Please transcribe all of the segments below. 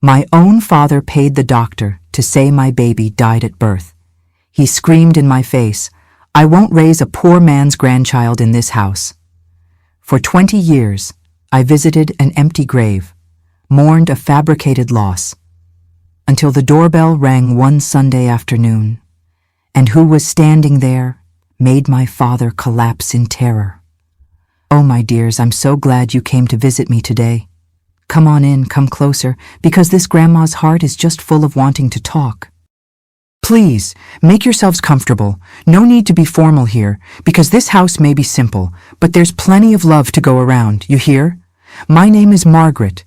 My own father paid the doctor to say my baby died at birth. He screamed in my face, "I won't raise a poor man's grandchild in this house." For 20 years, I visited an empty grave, mourned a fabricated loss, until the doorbell rang one Sunday afternoon, and who was standing there made my father collapse in terror. "Oh, my dears, I'm so glad you came to visit me today. Come on in, come closer, because this grandma's heart is just full of wanting to talk. Please, make yourselves comfortable. No need to be formal here, because this house may be simple, but there's plenty of love to go around, you hear? My name is Margaret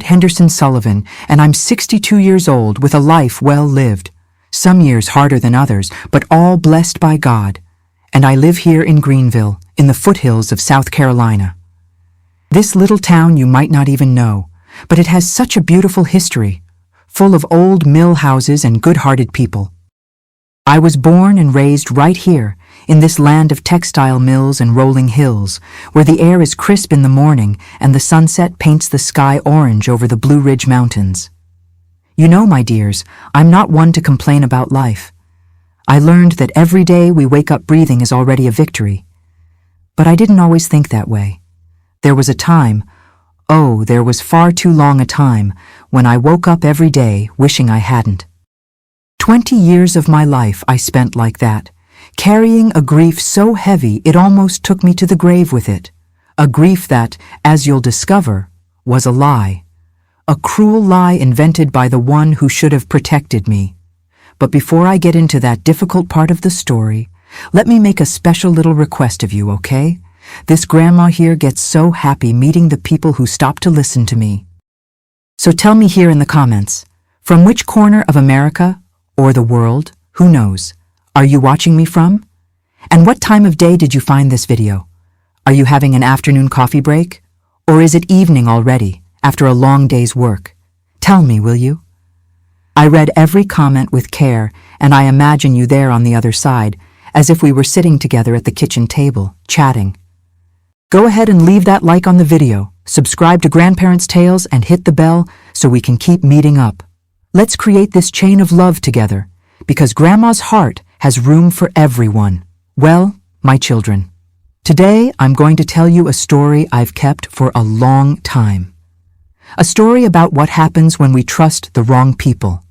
Henderson Sullivan, and I'm 62 years old with a life well lived. Some years harder than others, but all blessed by God. And I live here in Greenville, in the foothills of South Carolina. This little town you might not even know, but it has such a beautiful history, full of old mill houses and good-hearted people. I was born and raised right here, in this land of textile mills and rolling hills, where the air is crisp in the morning and the sunset paints the sky orange over the Blue Ridge Mountains. You know, my dears, I'm not one to complain about life. I learned that every day we wake up breathing is already a victory. But I didn't always think that way. There was a time, there was far too long a time, when I woke up every day wishing I hadn't. 20 years of my life I spent like that, carrying a grief so heavy it almost took me to the grave with it. A grief that, as you'll discover, was a lie. A cruel lie invented by the one who should have protected me. But before I get into that difficult part of the story, let me make a special little request of you, okay? This grandma here gets so happy meeting the people who stop to listen to me. So tell me here in the comments, from which corner of America, or the world, who knows, are you watching me from? And what time of day did you find this video? Are you having an afternoon coffee break? Or is it evening already, after a long day's work? Tell me, will you? I read every comment with care, and I imagine you there on the other side, as if we were sitting together at the kitchen table, chatting. Go ahead and leave that like on the video, subscribe to Grandparents' Tales, and hit the bell so we can keep meeting up. Let's create this chain of love together, because Grandma's heart has room for everyone. Well, my children, today I'm going to tell you a story I've kept for a long time. A story about what happens when we trust the wrong people.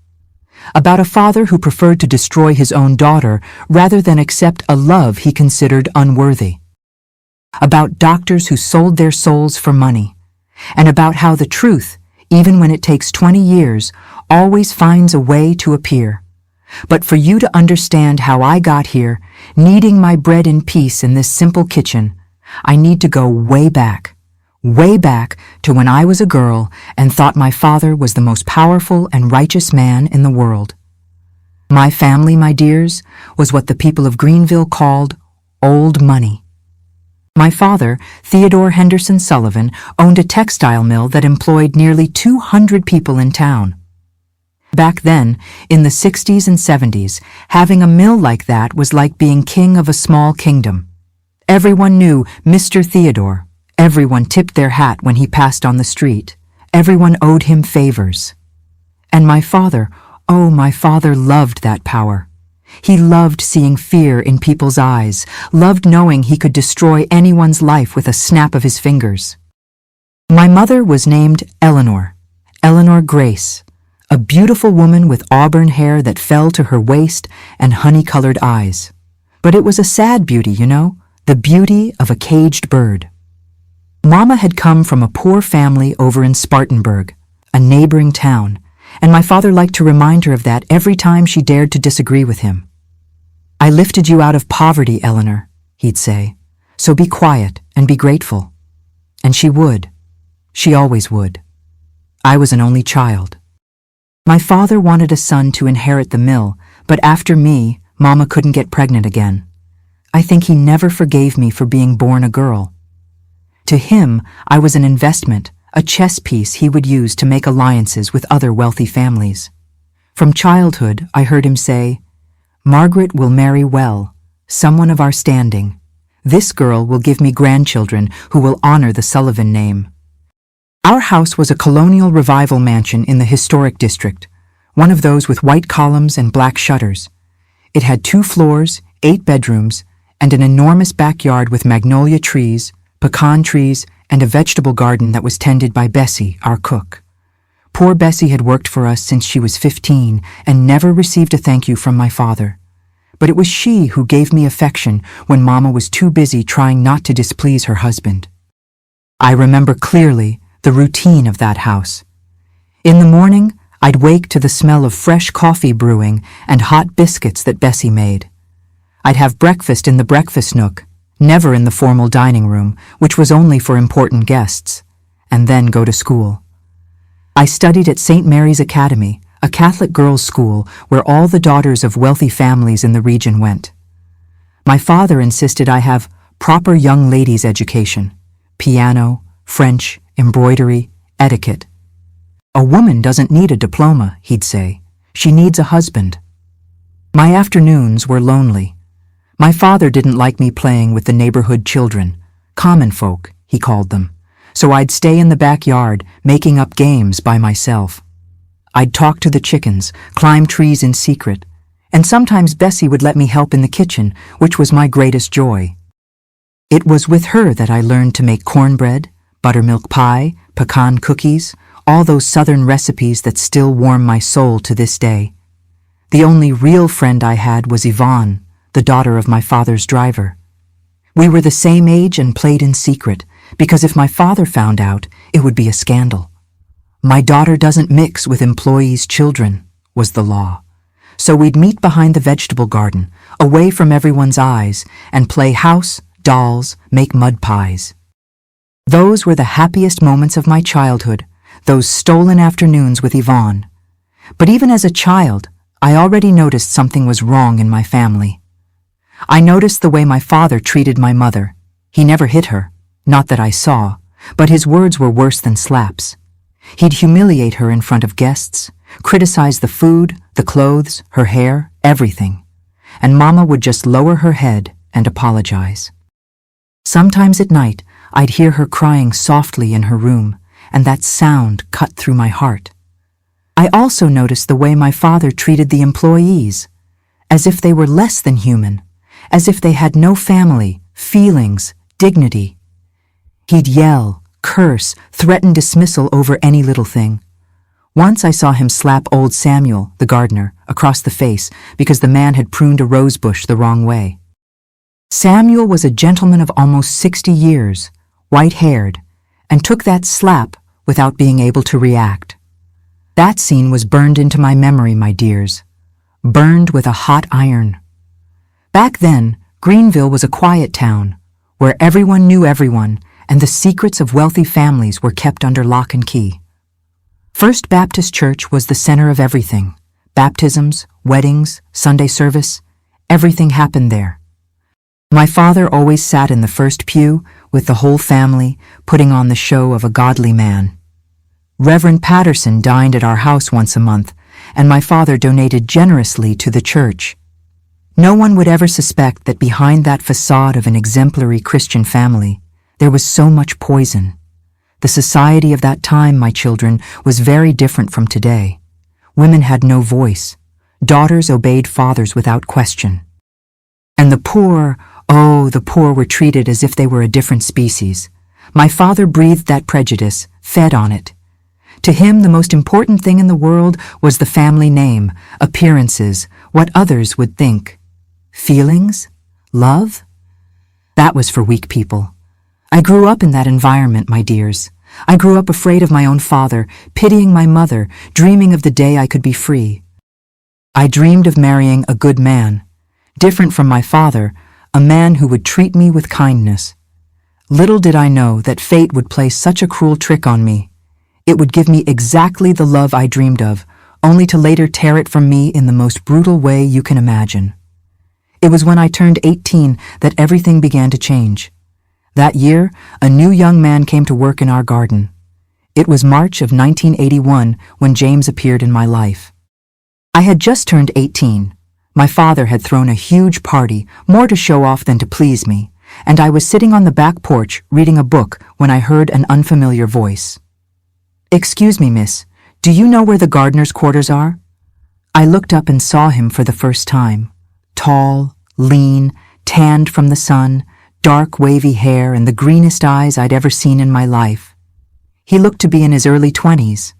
About a father who preferred to destroy his own daughter rather than accept a love he considered unworthy. About doctors who sold their souls for money, and about how the truth, even when it takes 20 years, always finds a way to appear. But for you to understand how I got here, kneading my bread in peace in this simple kitchen, I need to go way back to when I was a girl and thought my father was the most powerful and righteous man in the world. My family, my dears, was what the people of Greenville called old money. My father, Theodore Henderson Sullivan, owned a textile mill that employed nearly 200 people in town. Back then, in the 60s and 70s, having a mill like that was like being king of a small kingdom. Everyone knew Mr. Theodore. Everyone tipped their hat when he passed on the street. Everyone owed him favors. And my father, my father loved that power. He loved seeing fear in people's eyes, loved knowing he could destroy anyone's life with a snap of his fingers. My mother was named Eleanor Grace, a beautiful woman with auburn hair that fell to her waist and honey-colored eyes. But it was a sad beauty, you know, the beauty of a caged bird. Mama had come from a poor family over in Spartanburg, a neighboring town, and my father liked to remind her of that every time she dared to disagree with him. "I lifted you out of poverty, Eleanor," he'd say, "so be quiet and be grateful." And she would. She always would. I was an only child. My father wanted a son to inherit the mill, but after me, Mama couldn't get pregnant again. I think he never forgave me for being born a girl. To him, I was an investment, a chess piece he would use to make alliances with other wealthy families. From childhood, I heard him say, "Margaret will marry well, someone of our standing. This girl will give me grandchildren who will honor the Sullivan name." Our house was a colonial revival mansion in the historic district, one of those with white columns and black shutters. It had 2 floors, 8 bedrooms, and an enormous backyard with magnolia trees, pecan trees, and a vegetable garden that was tended by Bessie, our cook. Poor Bessie had worked for us since she was 15 and never received a thank you from my father. But it was she who gave me affection when Mama was too busy trying not to displease her husband. I remember clearly the routine of that house. In the morning, I'd wake to the smell of fresh coffee brewing and hot biscuits that Bessie made. I'd have breakfast in the breakfast nook, never in the formal dining room, which was only for important guests, and then go to school. I studied at St. Mary's Academy, a Catholic girls' school where all the daughters of wealthy families in the region went. My father insisted I have proper young ladies' education, piano, French, embroidery, etiquette. A woman doesn't need a diploma, he'd say. She needs a husband. My afternoons were lonely. My father didn't like me playing with the neighborhood children, common folk, he called them, so I'd stay in the backyard making up games by myself. I'd talk to the chickens, climb trees in secret, and sometimes Bessie would let me help in the kitchen, which was my greatest joy. It was with her that I learned to make cornbread, buttermilk pie, pecan cookies, all those southern recipes that still warm my soul to this day. The only real friend I had was Yvonne, the daughter of my father's driver. We were the same age and played in secret, because if my father found out, it would be a scandal. My daughter doesn't mix with employees' children, was the law. So we'd meet behind the vegetable garden, away from everyone's eyes, and play house, dolls, make mud pies. Those were the happiest moments of my childhood, those stolen afternoons with Yvonne. But even as a child, I already noticed something was wrong in my family. I noticed the way my father treated my mother. He never hit her, not that I saw, but his words were worse than slaps. He'd humiliate her in front of guests, criticize the food, the clothes, her hair, everything. And Mama would just lower her head and apologize. Sometimes at night, I'd hear her crying softly in her room, and that sound cut through my heart. I also noticed the way my father treated the employees, as if they were less than human, as if they had no family, feelings, dignity. He'd yell, curse, threaten dismissal over any little thing. Once I saw him slap old Samuel, the gardener, across the face because the man had pruned a rose bush the wrong way. Samuel was a gentleman of almost 60 years, white-haired, and took that slap without being able to react. That scene was burned into my memory, my dears, burned with a hot iron. Back then, Greenville was a quiet town, where everyone knew everyone, and the secrets of wealthy families were kept under lock and key. First Baptist Church was the center of everything. Baptisms, weddings, Sunday service, everything happened there. My father always sat in the first pew with the whole family, putting on the show of a godly man. Reverend Patterson dined at our house once a month, and my father donated generously to the church. No one would ever suspect that behind that facade of an exemplary Christian family, there was so much poison. The society of that time, my children, was very different from today. Women had no voice. Daughters obeyed fathers without question. And the poor, oh, the poor were treated as if they were a different species. My father breathed that prejudice, fed on it. To him, the most important thing in the world was the family name, appearances, what others would think. Feelings? Love? That was for weak people. I grew up in that environment, my dears. I grew up afraid of my own father, pitying my mother, dreaming of the day I could be free. I dreamed of marrying a good man, different from my father, a man who would treat me with kindness. Little did I know that fate would play such a cruel trick on me. It would give me exactly the love I dreamed of, only to later tear it from me in the most brutal way you can imagine. It was when I turned 18 that everything began to change. That year, a new young man came to work in our garden. It was March of 1981 when James appeared in my life. I had just turned 18. My father had thrown a huge party, more to show off than to please me, and I was sitting on the back porch reading a book when I heard an unfamiliar voice. "Excuse me, miss, do you know where the gardener's quarters are?" I looked up and saw him for the first time. Tall, lean, tanned from the sun, dark wavy hair and the greenest eyes I'd ever seen in my life. He looked to be in his early 20s.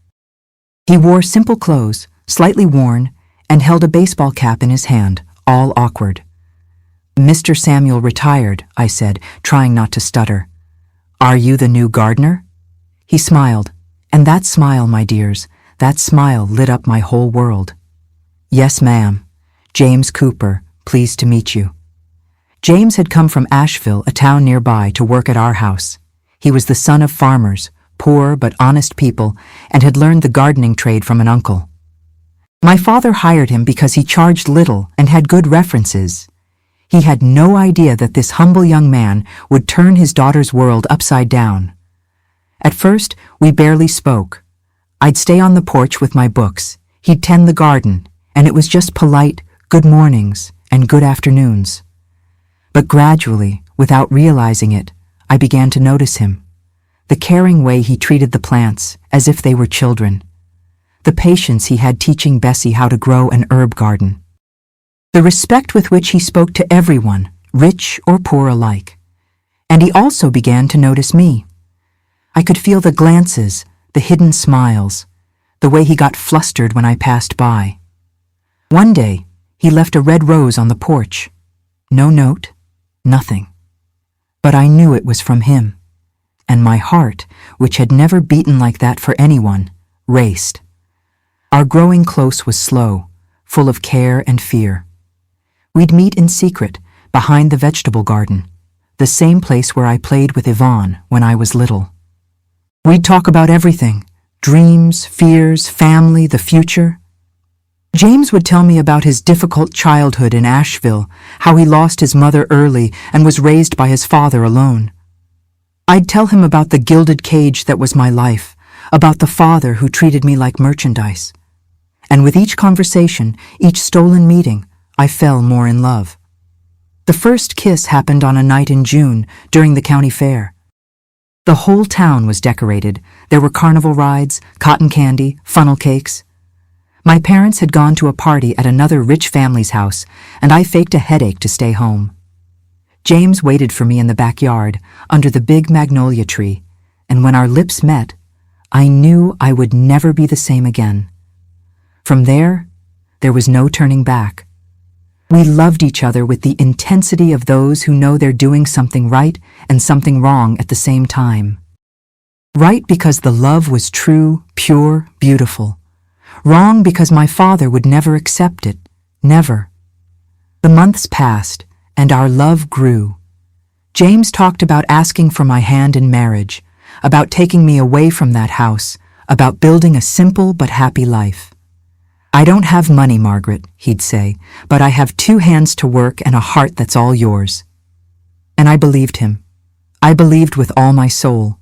He wore simple clothes, slightly worn, and held a baseball cap in his hand, all awkward. "Mr. Samuel retired," I said, trying not to stutter. "Are you the new gardener?" He smiled, and that smile, my dears, that smile lit up my whole world. "Yes, ma'am. James Cooper, pleased to meet you." James had come from Asheville, a town nearby, to work at our house. He was the son of farmers, poor but honest people, and had learned the gardening trade from an uncle. My father hired him because he charged little and had good references. He had no idea that this humble young man would turn his daughter's world upside down. At first, we barely spoke. I'd stay on the porch with my books, he'd tend the garden, and it was just polite good mornings and good afternoons. But gradually, without realizing it, I began to notice him. The caring way he treated the plants, as if they were children. The patience he had teaching Bessie how to grow an herb garden. The respect with which he spoke to everyone, rich or poor alike. And he also began to notice me. I could feel the glances, the hidden smiles, the way he got flustered when I passed by. One day, he left a red rose on the porch. No note, nothing. But I knew it was from him, and my heart, which had never beaten like that for anyone, raced. Our growing close was slow, full of care and fear. We'd meet in secret, behind the vegetable garden, the same place where I played with Yvonne when I was little. We'd talk about everything, dreams, fears, family, the future. James would tell me about his difficult childhood in Asheville, how he lost his mother early and was raised by his father alone. I'd tell him about the gilded cage that was my life, about the father who treated me like merchandise. And with each conversation, each stolen meeting, I fell more in love. The first kiss happened on a night in June during the county fair. The whole town was decorated. There were carnival rides, cotton candy, funnel cakes. My parents had gone to a party at another rich family's house, and I faked a headache to stay home. James waited for me in the backyard, under the big magnolia tree, and when our lips met, I knew I would never be the same again. From there was no turning back. We loved each other with the intensity of those who know they're doing something right and something wrong at the same time. Right because the love was true, pure, beautiful. Wrong because my father would never accept it, never. The months passed, and our love grew. James talked about asking for my hand in marriage, about taking me away from that house, about building a simple but happy life. "I don't have money, Margaret," he'd say, "but I have 2 hands to work and a heart that's all yours." And I believed him. I believed with all my soul.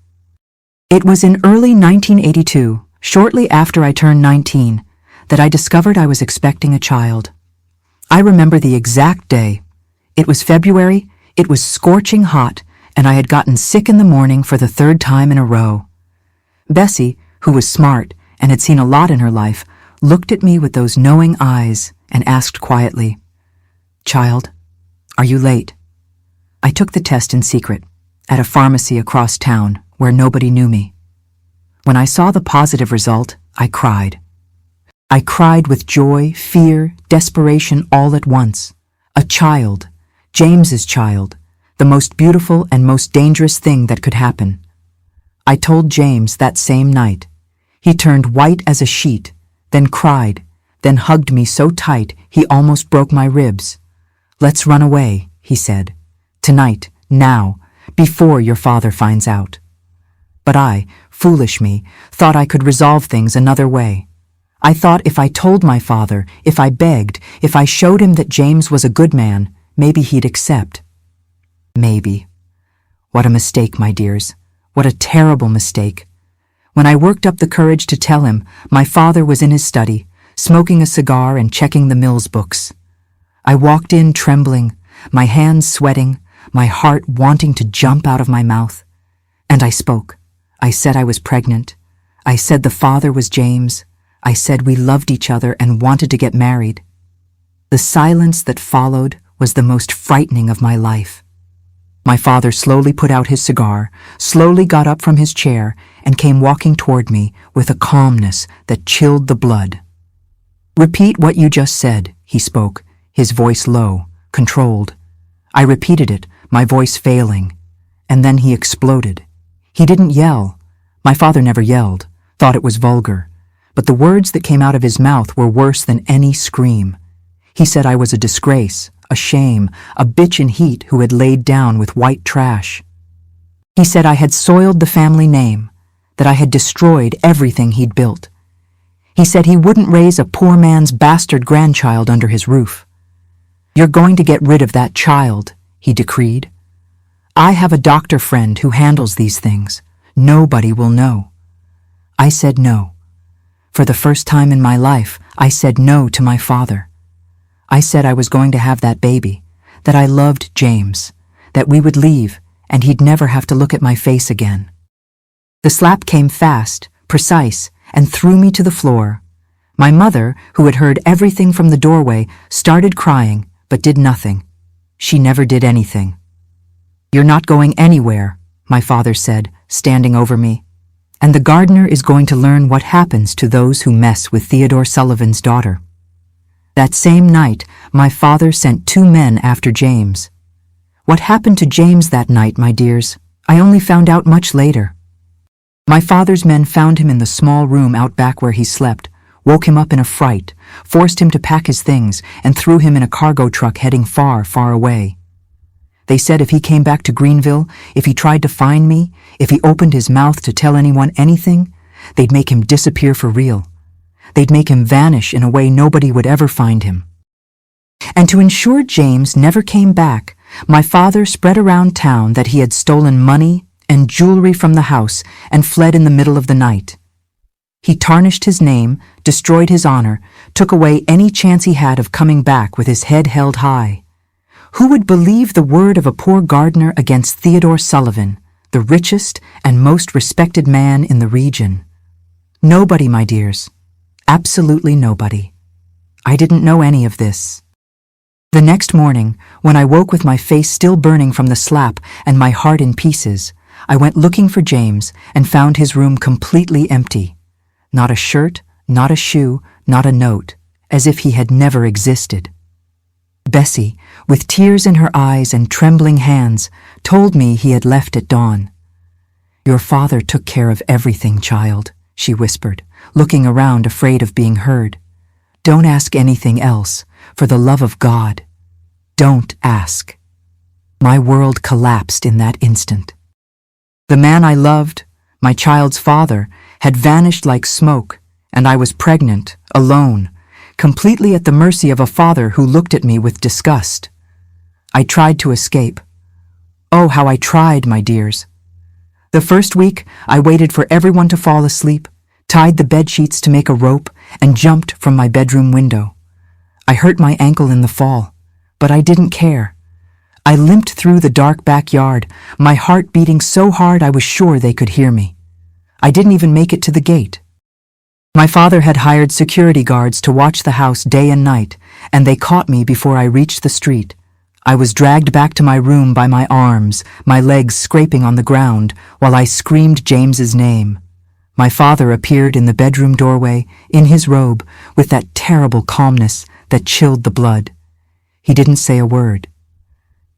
It was in early 1982, shortly after I turned 19, that I discovered I was expecting a child. I remember the exact day. It was February, it was scorching hot, and I had gotten sick in the morning for the 3rd time in a row. Bessie, who was smart and had seen a lot in her life, looked at me with those knowing eyes and asked quietly, "Child, are you late?" I took the test in secret, at a pharmacy across town where nobody knew me. When I saw the positive result, I cried. I cried with joy, fear, desperation all at once. A child, James's child, the most beautiful and most dangerous thing that could happen. I told James that same night. He turned white as a sheet, then cried, then hugged me so tight he almost broke my ribs. "Let's run away," he said. "Tonight, now, before your father finds out." But I, foolish me, thought I could resolve things another way. I thought if I told my father, if I begged, if I showed him that James was a good man, maybe he'd accept. Maybe. What a mistake, my dears. What a terrible mistake. When I worked up the courage to tell him, my father was in his study, smoking a cigar and checking the Mills books. I walked in trembling, my hands sweating, my heart wanting to jump out of my mouth. And I spoke. I said I was pregnant. I said the father was James. I said we loved each other and wanted to get married. The silence that followed was the most frightening of my life. My father slowly put out his cigar, slowly got up from his chair, and came walking toward me with a calmness that chilled the blood. "Repeat what you just said," he spoke, his voice low, controlled. I repeated it, my voice failing, and then he exploded. He didn't yell. My father never yelled, thought it was vulgar, but the words that came out of his mouth were worse than any scream. He said I was a disgrace, a shame, a bitch in heat who had laid down with white trash. He said I had soiled the family name, that I had destroyed everything he'd built. He said he wouldn't raise a poor man's bastard grandchild under his roof. "You're going to get rid of that child," he decreed. "I have a doctor friend who handles these things. Nobody will know." I said no. For the first time in my life, I said no to my father. I said I was going to have that baby, that I loved James, that we would leave and he'd never have to look at my face again. The slap came fast, precise, and threw me to the floor. My mother, who had heard everything from the doorway, started crying, but did nothing. She never did anything. "You're not going anywhere," my father said, standing over me. "And the gardener is going to learn what happens to those who mess with Theodore Sullivan's daughter." That same night, my father sent 2 men after James. What happened to James that night, my dears, I only found out much later. My father's men found him in the small room out back where he slept, woke him up in a fright, forced him to pack his things, and threw him in a cargo truck heading far, far away. They said if he came back to Greenville, if he tried to find me, if he opened his mouth to tell anyone anything, they'd make him disappear for real. They'd make him vanish in a way nobody would ever find him. And to ensure James never came back, my father spread around town that he had stolen money and jewelry from the house and fled in the middle of the night. He tarnished his name, destroyed his honor, took away any chance he had of coming back with his head held high. Who would believe the word of a poor gardener against Theodore Sullivan, the richest and most respected man in the region? Nobody, my dears. Absolutely nobody. I didn't know any of this. The next morning, when I woke with my face still burning from the slap and my heart in pieces, I went looking for James and found his room completely empty. Not a shirt, not a shoe, not a note, as if he had never existed. Bessie, with tears in her eyes and trembling hands, told me he had left at dawn. "Your father took care of everything, child," she whispered, looking around afraid of being heard. "Don't ask anything else, for the love of God. Don't ask." My world collapsed in that instant. The man I loved, my child's father, had vanished like smoke, and I was pregnant, alone, completely at the mercy of a father who looked at me with disgust. I tried to escape. Oh, how I tried, my dears. The first week, I waited for everyone to fall asleep, tied the bedsheets to make a rope, and jumped from my bedroom window. I hurt my ankle in the fall, but I didn't care. I limped through the dark backyard, my heart beating so hard I was sure they could hear me. I didn't even make it to the gate. My father had hired security guards to watch the house day and night, and they caught me before I reached the street. I was dragged back to my room by my arms, my legs scraping on the ground, while I screamed James's name. My father appeared in the bedroom doorway, in his robe, with that terrible calmness that chilled the blood. He didn't say a word.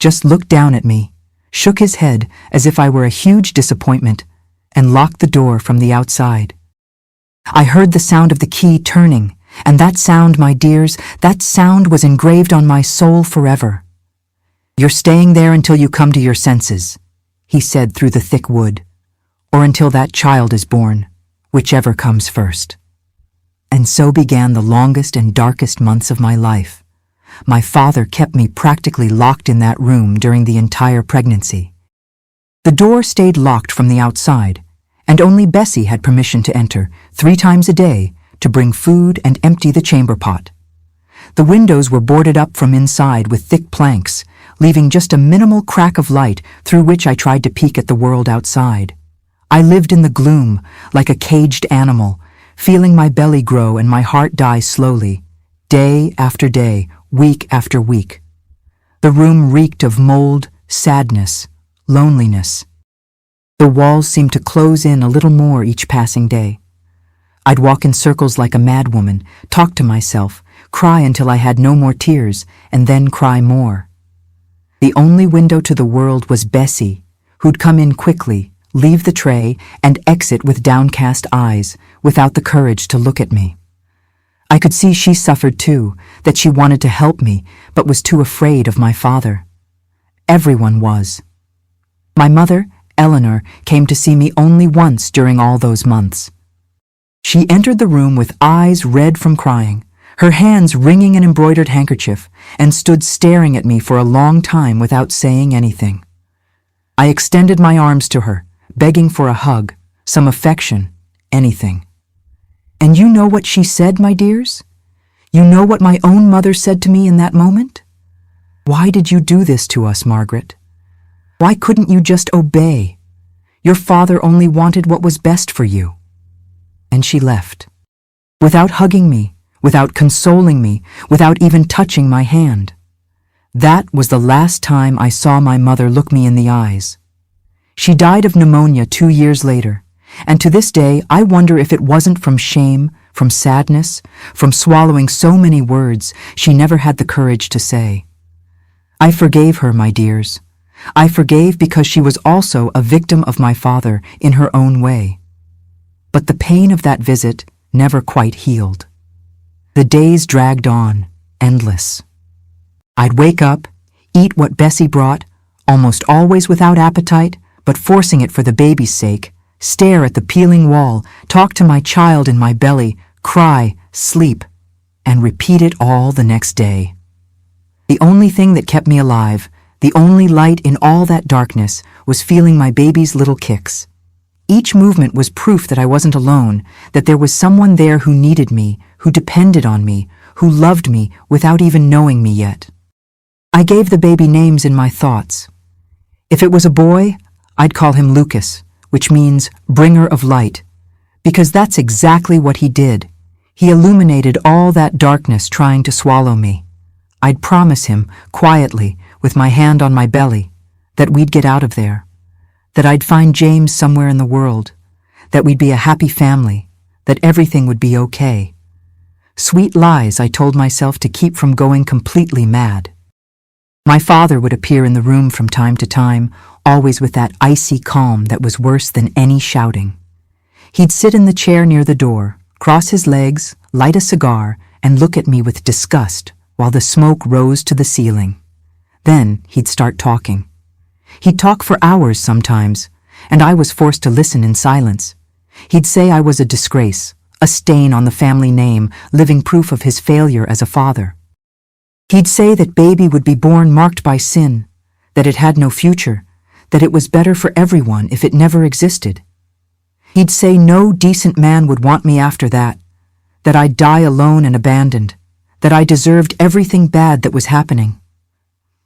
Just looked down at me, shook his head as if I were a huge disappointment, and locked the door from the outside. I heard the sound of the key turning, and that sound, my dears, that sound was engraved on my soul forever. "You're staying there until you come to your senses," he said through the thick wood, "or until that child is born, whichever comes first." And so began the longest and darkest months of my life. My father kept me practically locked in that room during the entire pregnancy. The door stayed locked from the outside, and only Bessie had permission to enter 3 times a day to bring food and empty the chamber pot. The windows were boarded up from inside with thick planks, leaving just a minimal crack of light through which I tried to peek at the world outside. I lived in the gloom, like a caged animal, feeling my belly grow and my heart die slowly, day after day, week after week. The room reeked of mold, sadness, loneliness. The walls seemed to close in a little more each passing day. I'd walk in circles like a madwoman, talk to myself, cry until I had no more tears, and then cry more. The only window to the world was Bessie, who'd come in quickly, leave the tray, and exit with downcast eyes, without the courage to look at me. I could see she suffered too, that she wanted to help me, but was too afraid of my father. Everyone was. My mother, Eleanor, came to see me only once during all those months. She entered the room with eyes red from crying, her hands wringing an embroidered handkerchief, and stood staring at me for a long time without saying anything. I extended my arms to her, begging for a hug, some affection, anything. And you know what she said, my dears? You know what my own mother said to me in that moment? Why did you do this to us, Margaret? Why couldn't you just obey? Your father only wanted what was best for you. And she left. Without hugging me, without consoling me, without even touching my hand. That was the last time I saw my mother look me in the eyes. She died of pneumonia 2 years later, and to this day I wonder if it wasn't from shame, from sadness, from swallowing so many words she never had the courage to say. I forgave her, my dears. I forgave because she was also a victim of my father in her own way. But the pain of that visit never quite healed. The days dragged on, endless. I'd wake up, eat what Bessie brought, almost always without appetite, but forcing it for the baby's sake, stare at the peeling wall, talk to my child in my belly, cry, sleep, and repeat it all the next day. The only thing that kept me alive, the only light in all that darkness, was feeling my baby's little kicks. Each movement was proof that I wasn't alone, that there was someone there who needed me, who depended on me, who loved me without even knowing me yet. I gave the baby names in my thoughts. If it was a boy, I'd call him Lucas, which means bringer of light, because that's exactly what he did. He illuminated all that darkness trying to swallow me. I'd promise him, quietly, with my hand on my belly, that we'd get out of there, that I'd find James somewhere in the world, that we'd be a happy family, that everything would be okay. Sweet lies I told myself to keep from going completely mad. My father would appear in the room from time to time, always with that icy calm that was worse than any shouting. He'd sit in the chair near the door, cross his legs, light a cigar, and look at me with disgust while the smoke rose to the ceiling. Then he'd start talking. He'd talk for hours sometimes, and I was forced to listen in silence. He'd say I was a disgrace, a stain on the family name, living proof of his failure as a father. He'd say that baby would be born marked by sin, that it had no future, that it was better for everyone if it never existed. He'd say no decent man would want me after that I'd die alone and abandoned, that I deserved everything bad that was happening.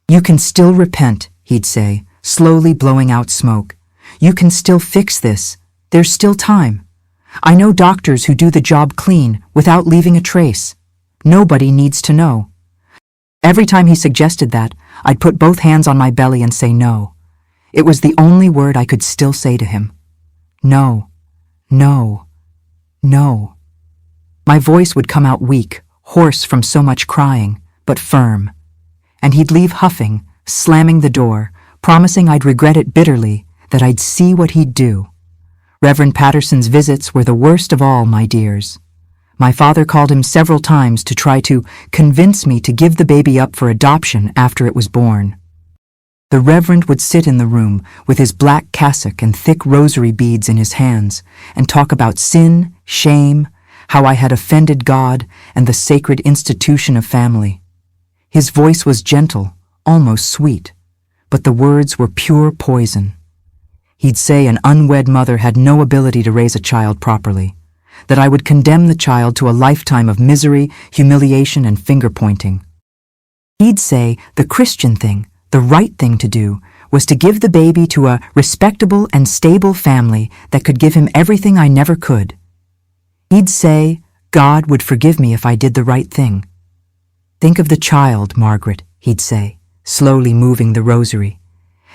You can still repent, he'd say, slowly blowing out smoke. You can still fix this. There's still time. I know doctors who do the job clean, without leaving a trace. Nobody needs to know. Every time he suggested that, I'd put both hands on my belly and say no. It was the only word I could still say to him. No, no, no. My voice would come out weak, hoarse from so much crying, but firm. And he'd leave huffing, slamming the door, promising I'd regret it bitterly, that I'd see what he'd do. Reverend Patterson's visits were the worst of all, my dears. My father called him several times to try to convince me to give the baby up for adoption after it was born. The Reverend would sit in the room with his black cassock and thick rosary beads in his hands and talk about sin, shame, how I had offended God and the sacred institution of family. His voice was gentle, almost sweet, but the words were pure poison. He'd say an unwed mother had no ability to raise a child properly, that I would condemn the child to a lifetime of misery, humiliation, and finger-pointing. He'd say the Christian thing, the right thing to do, was to give the baby to a respectable and stable family that could give him everything I never could. He'd say God would forgive me if I did the right thing. Think of the child, Margaret, he'd say, slowly moving the rosary.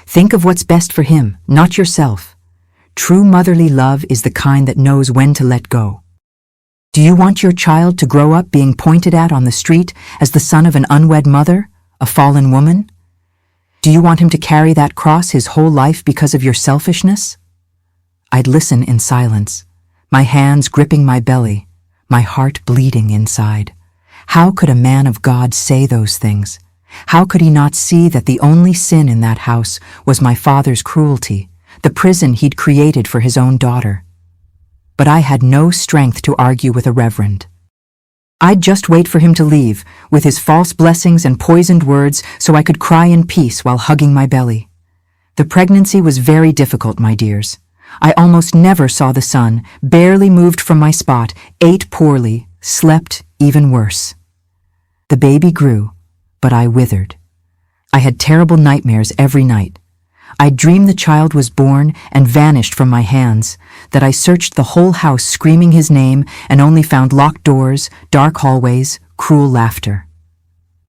Think of what's best for him, not yourself. True motherly love is the kind that knows when to let go. Do you want your child to grow up being pointed at on the street as the son of an unwed mother, a fallen woman? Do you want him to carry that cross his whole life because of your selfishness? I'd listen in silence, my hands gripping my belly, my heart bleeding inside. How could a man of God say those things? How could he not see that the only sin in that house was my father's cruelty, the prison he'd created for his own daughter? But I had no strength to argue with a reverend. I'd just wait for him to leave, with his false blessings and poisoned words, so I could cry in peace while hugging my belly. The pregnancy was very difficult, my dears. I almost never saw the sun, barely moved from my spot, ate poorly, slept even worse. The baby grew, but I withered. I had terrible nightmares every night. I dreamed the child was born and vanished from my hands, that I searched the whole house screaming his name and only found locked doors, dark hallways, cruel laughter.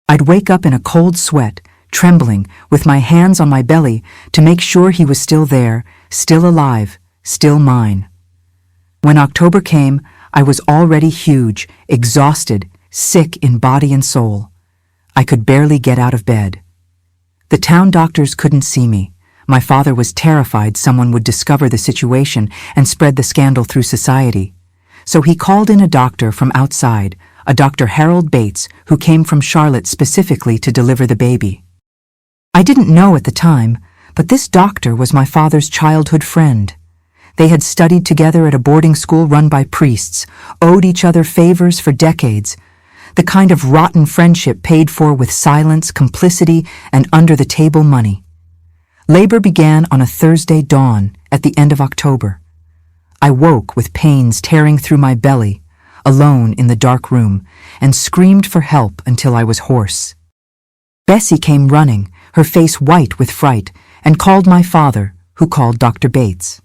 I'd wake up in a cold sweat, trembling, with my hands on my belly to make sure he was still there, still alive, still mine. When October came, I was already huge, exhausted, sick in body and soul. I could barely get out of bed. The town doctors couldn't see me. My father was terrified someone would discover the situation and spread the scandal through society. So he called in a doctor from outside, a Dr. Harold Bates, who came from Charlotte specifically to deliver the baby. I didn't know at the time, but this doctor was my father's childhood friend. They had studied together at a boarding school run by priests, owed each other favors for decades, the kind of rotten friendship paid for with silence, complicity, and under-the-table money. Labor began on a Thursday dawn at the end of October. I woke with pains tearing through my belly, alone in the dark room, and screamed for help until I was hoarse. Bessie came running, her face white with fright, and called my father, who called Dr. Bates.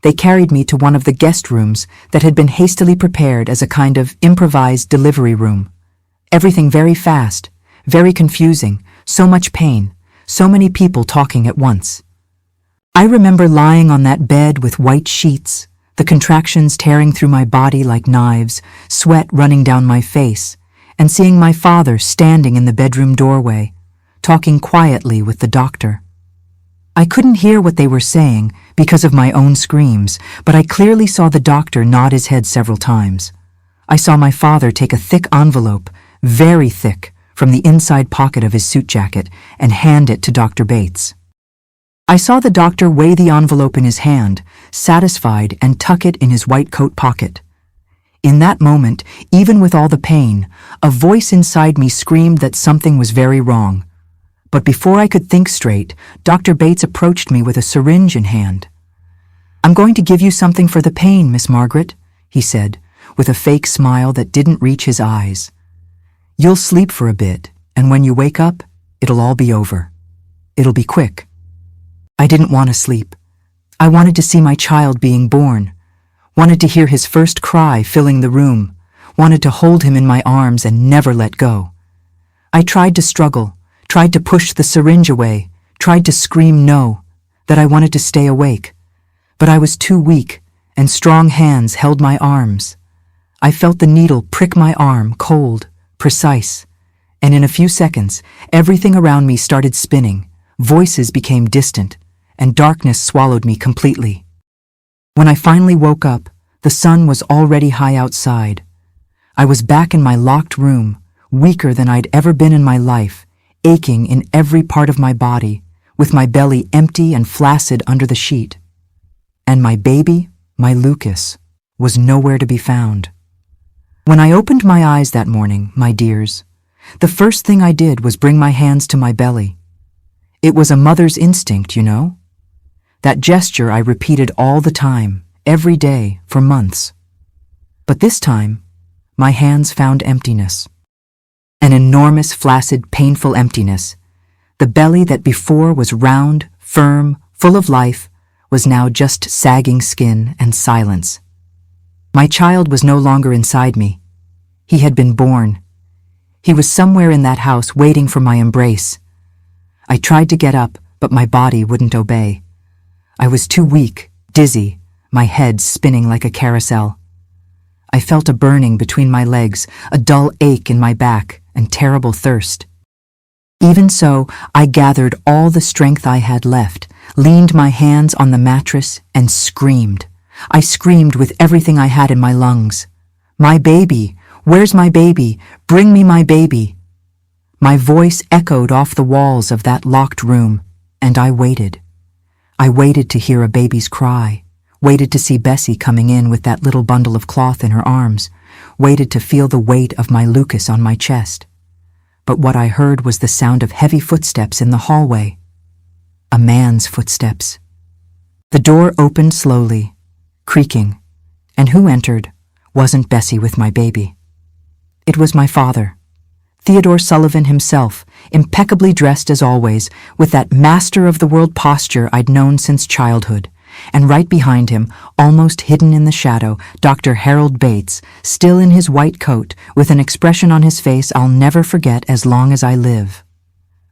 They carried me to one of the guest rooms that had been hastily prepared as a kind of improvised delivery room. Everything very fast, very confusing, so much pain. So many people talking at once. I remember lying on that bed with white sheets, the contractions tearing through my body like knives, sweat running down my face, and seeing my father standing in the bedroom doorway, talking quietly with the doctor. I couldn't hear what they were saying because of my own screams, but I clearly saw the doctor nod his head several times. I saw my father take a thick envelope, very thick, from the inside pocket of his suit jacket and hand it to Dr. Bates. I saw the doctor weigh the envelope in his hand, satisfied, and tuck it in his white coat pocket. In that moment, even with all the pain, a voice inside me screamed that something was very wrong. But before I could think straight, Dr. Bates approached me with a syringe in hand. "I'm going to give you something for the pain, Miss Margaret," he said, with a fake smile that didn't reach his eyes. "You'll sleep for a bit, and when you wake up, it'll all be over. It'll be quick." I didn't want to sleep. I wanted to see my child being born, wanted to hear his first cry filling the room, wanted to hold him in my arms and never let go. I tried to struggle, tried to push the syringe away, tried to scream no, that I wanted to stay awake. But I was too weak, and strong hands held my arms. I felt the needle prick my arm, cold, precise, and in a few seconds, everything around me started spinning, voices became distant, and darkness swallowed me completely. When I finally woke up, the sun was already high outside. I was back in my locked room, weaker than I'd ever been in my life, aching in every part of my body, with my belly empty and flaccid under the sheet. And my baby, my Lucas, was nowhere to be found. When I opened my eyes that morning, my dears, the first thing I did was bring my hands to my belly. It was a mother's instinct, you know? That gesture I repeated all the time, every day, for months. But this time, my hands found emptiness. An enormous, flaccid, painful emptiness The belly that before was round, firm, full of life, was now just sagging skin and silence. My child was no longer inside me. He had been born. He was somewhere in that house waiting for my embrace. I tried to get up, but my body wouldn't obey. I was too weak, dizzy, my head spinning like a carousel. I felt a burning between my legs, a dull ache in my back, and terrible thirst. Even so, I gathered all the strength I had left, leaned my hands on the mattress, and screamed. I screamed with everything I had in my lungs. "My baby! Where's my baby? Bring me my baby!" My voice echoed off the walls of that locked room, and I waited. I waited to hear a baby's cry, waited to see Bessie coming in with that little bundle of cloth in her arms, waited to feel the weight of my Lucas on my chest. But what I heard was the sound of heavy footsteps in the hallway. A man's footsteps. The door opened slowly, creaking, and who entered wasn't Bessie with my baby. It was my father, Theodore Sullivan himself, impeccably dressed as always, with that master-of-the-world posture I'd known since childhood, and right behind him, almost hidden in the shadow, Dr. Harold Bates, still in his white coat, with an expression on his face I'll never forget as long as I live.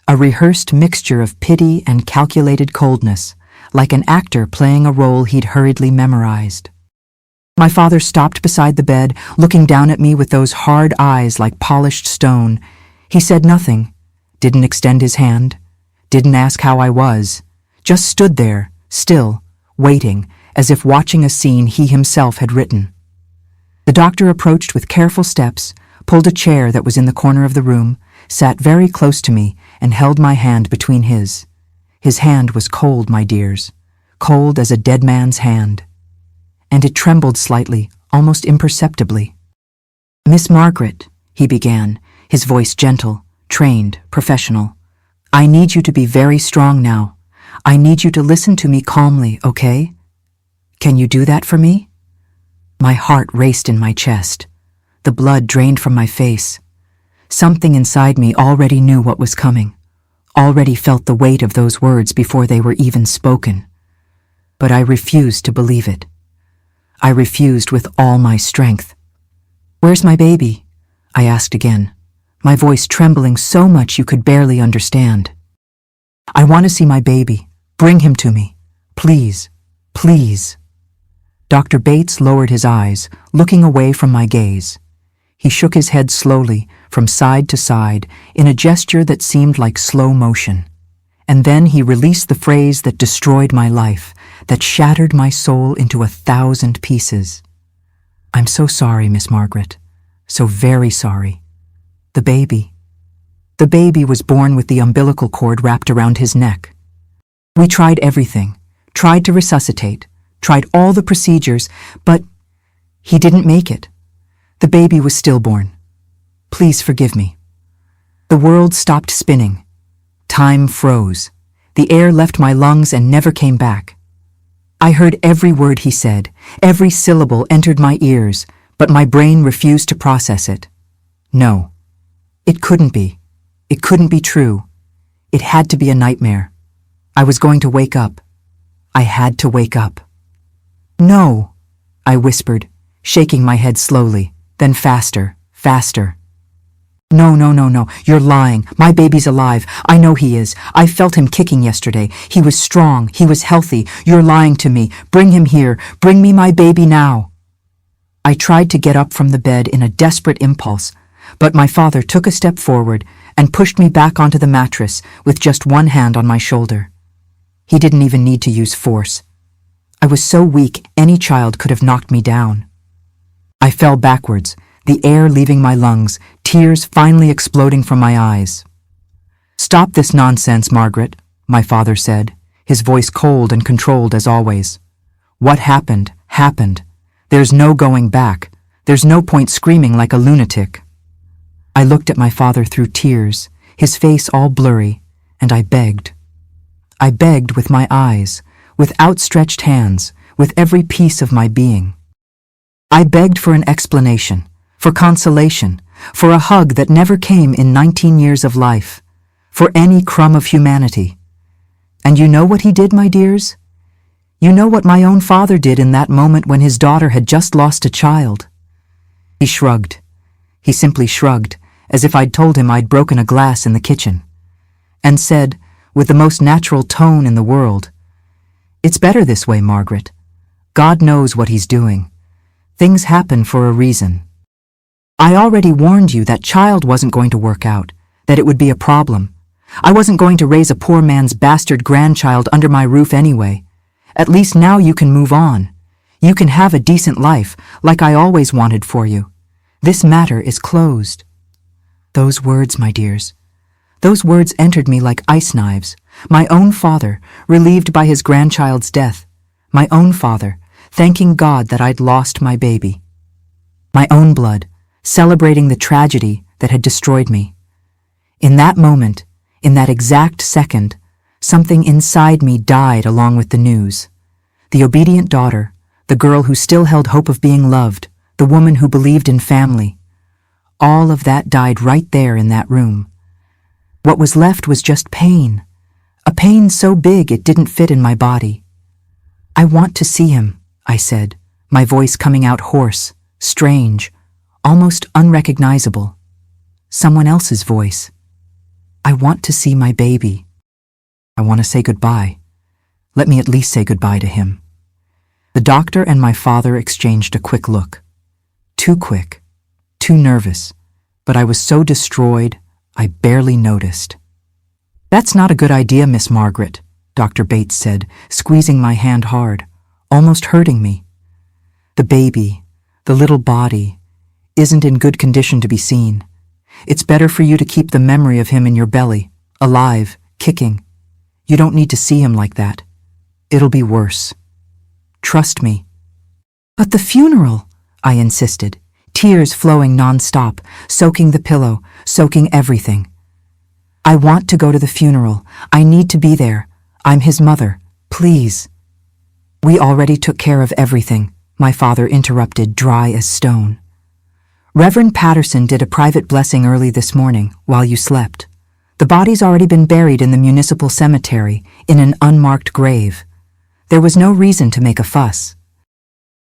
A rehearsed mixture of pity and calculated coldness, like an actor playing a role he'd hurriedly memorized. My father stopped beside the bed, looking down at me with those hard eyes like polished stone. He said nothing, didn't extend his hand, didn't ask how I was, just stood there, still, waiting, as if watching a scene he himself had written. The doctor approached with careful steps, pulled a chair that was in the corner of the room, sat very close to me, and held my hand between his. His hand was cold, my dears, cold as a dead man's hand. And it trembled slightly, almost imperceptibly. "Miss Margaret," he began, his voice gentle, trained, professional. "I need you to be very strong now. I need you to listen to me calmly, okay? Can you do that for me?" My heart raced in my chest. The blood drained from my face. Something inside me already knew what was coming, already felt the weight of those words before they were even spoken. But I refused to believe it. I refused with all my strength. "Where's my baby?" I asked again, my voice trembling so much you could barely understand. "I want to see my baby. Bring him to me. Please, please." Dr. Bates lowered his eyes, looking away from my gaze. He shook his head slowly, from side to side, in a gesture that seemed like slow motion. And then he released the phrase that destroyed my life, that shattered my soul into 1,000 pieces. "I'm so sorry, Miss Margaret. So very sorry. The baby." The baby was born with the umbilical cord wrapped around his neck. We tried everything, tried to resuscitate, tried all the procedures, but he didn't make it. The baby was stillborn. Please forgive me. The world stopped spinning. Time froze. The air left my lungs and never came back. I heard every word he said, every syllable entered my ears, but my brain refused to process it. No, it couldn't be. It couldn't be true. It had to be a nightmare. I was going to wake up. I had to wake up. "No," I whispered, shaking my head slowly, then faster, faster. "No, no, no, no, you're lying. My baby's alive. I know he is. I felt him kicking yesterday. He was strong. He was healthy. You're lying to me. Bring him here. Bring me my baby now." I tried to get up from the bed in a desperate impulse, but my father took a step forward and pushed me back onto the mattress with just one hand on my shoulder. He didn't even need to use force. I was so weak any child could have knocked me down. I fell backwards, the air leaving my lungs, tears finally exploding from my eyes. "Stop this nonsense, Margaret," my father said, his voice cold and controlled as always. "What happened, happened. There's no going back. There's no point screaming like a lunatic." I looked at my father through tears, his face all blurry, and I begged. I begged with my eyes, with outstretched hands, with every piece of my being. I begged for an explanation, for consolation, for a hug that never came in 19 years of life, for any crumb of humanity. And you know what he did, my dears? You know what my own father did in that moment when his daughter had just lost a child. He shrugged. He simply shrugged, as if I'd told him I'd broken a glass in the kitchen, and said, with the most natural tone in the world, "It's better this way, Margaret. God knows what he's doing. Things happen for a reason. I already warned you that child wasn't going to work out, that it would be a problem. I wasn't going to raise a poor man's bastard grandchild under my roof anyway. At least now you can move on. You can have a decent life, like I always wanted for you. This matter is closed." Those words, my dears, those words entered me like ice knives. My own father, relieved by his grandchild's death. My own father, thanking God that I'd lost my baby. My own blood, celebrating the tragedy that had destroyed me. In that moment, in that exact second, something inside me died along with the news. The obedient daughter, the girl who still held hope of being loved, the woman who believed in family. All of that died right there in that room. What was left was just pain, a pain so big it didn't fit in my body. "I want to see him," I said, my voice coming out hoarse, strange, almost unrecognizable. Someone else's voice. "I want to see my baby. I want to say goodbye. Let me at least say goodbye to him." The doctor and my father exchanged a quick look. Too quick, too nervous, but I was so destroyed, I barely noticed. "That's not a good idea, Miss Margaret," Dr. Bates said, squeezing my hand hard, almost hurting me. "The baby, the little body, isn't in good condition to be seen. It's better for you to keep the memory of him in your belly, alive, kicking. You don't need to see him like that. It'll be worse. Trust me." "But the funeral," I insisted, tears flowing nonstop, soaking the pillow, soaking everything. "I want to go to the funeral. I need to be there. I'm his mother. Please." "We already took care of everything," my father interrupted, dry as stone. "Reverend Patterson did a private blessing early this morning, while you slept. The body's already been buried in the municipal cemetery, in an unmarked grave. There was no reason to make a fuss.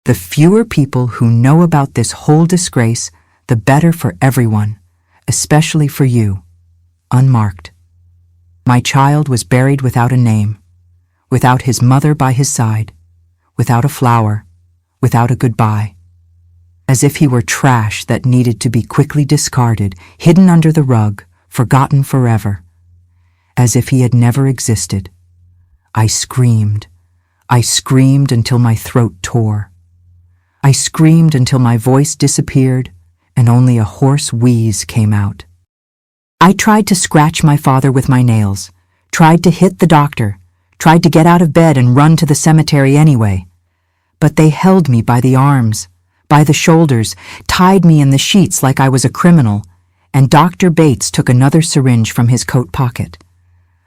The fewer people who know about this whole disgrace, the better for everyone, especially for you. Unmarked. My child was buried without a name, without his mother by his side, without a flower, without a goodbye. As if he were trash that needed to be quickly discarded, hidden under the rug, forgotten forever. As if he had never existed. I screamed. I screamed until my throat tore. I screamed until my voice disappeared and only a hoarse wheeze came out. I tried to scratch my father with my nails, tried to hit the doctor, tried to get out of bed and run to the cemetery anyway. But they held me by the arms, by the shoulders, tied me in the sheets like I was a criminal, and Dr. Bates took another syringe from his coat pocket.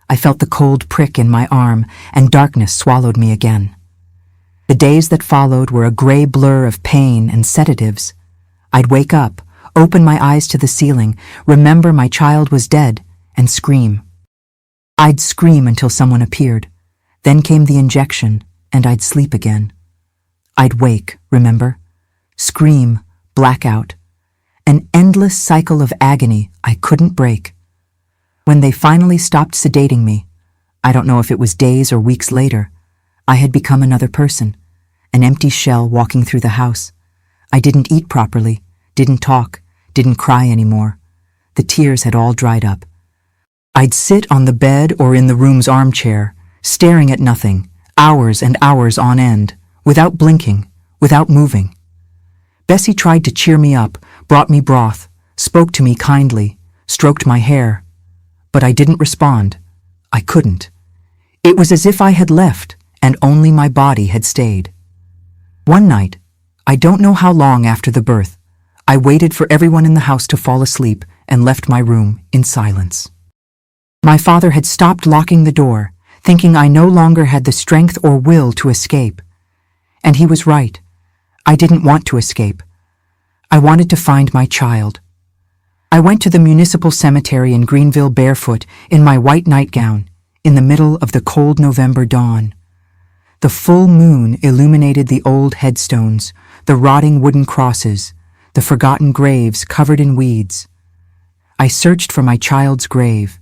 I felt the cold prick in my arm, and darkness swallowed me again. The days that followed were a gray blur of pain and sedatives. I'd wake up, open my eyes to the ceiling, remember my child was dead, and scream. I'd scream until someone appeared. Then came the injection, and I'd sleep again. I'd wake, remember? Scream, blackout. An endless cycle of agony I couldn't break. When they finally stopped sedating me, I don't know if it was days or weeks later, I had become another person, an empty shell walking through the house. I didn't eat properly, didn't talk, didn't cry anymore. The tears had all dried up. I'd sit on the bed or in the room's armchair, staring at nothing, hours and hours on end, without blinking, without moving. Bessie tried to cheer me up, brought me broth, spoke to me kindly, stroked my hair. But I didn't respond. I couldn't. It was as if I had left, and only my body had stayed. One night, I don't know how long after the birth, I waited for everyone in the house to fall asleep and left my room in silence. My father had stopped locking the door, thinking I no longer had the strength or will to escape. And he was right. I didn't want to escape. I wanted to find my child. I went to the municipal cemetery in Greenville barefoot in my white nightgown in the middle of the cold November dawn. The full moon illuminated the old headstones, the rotting wooden crosses, the forgotten graves covered in weeds. I searched for my child's grave.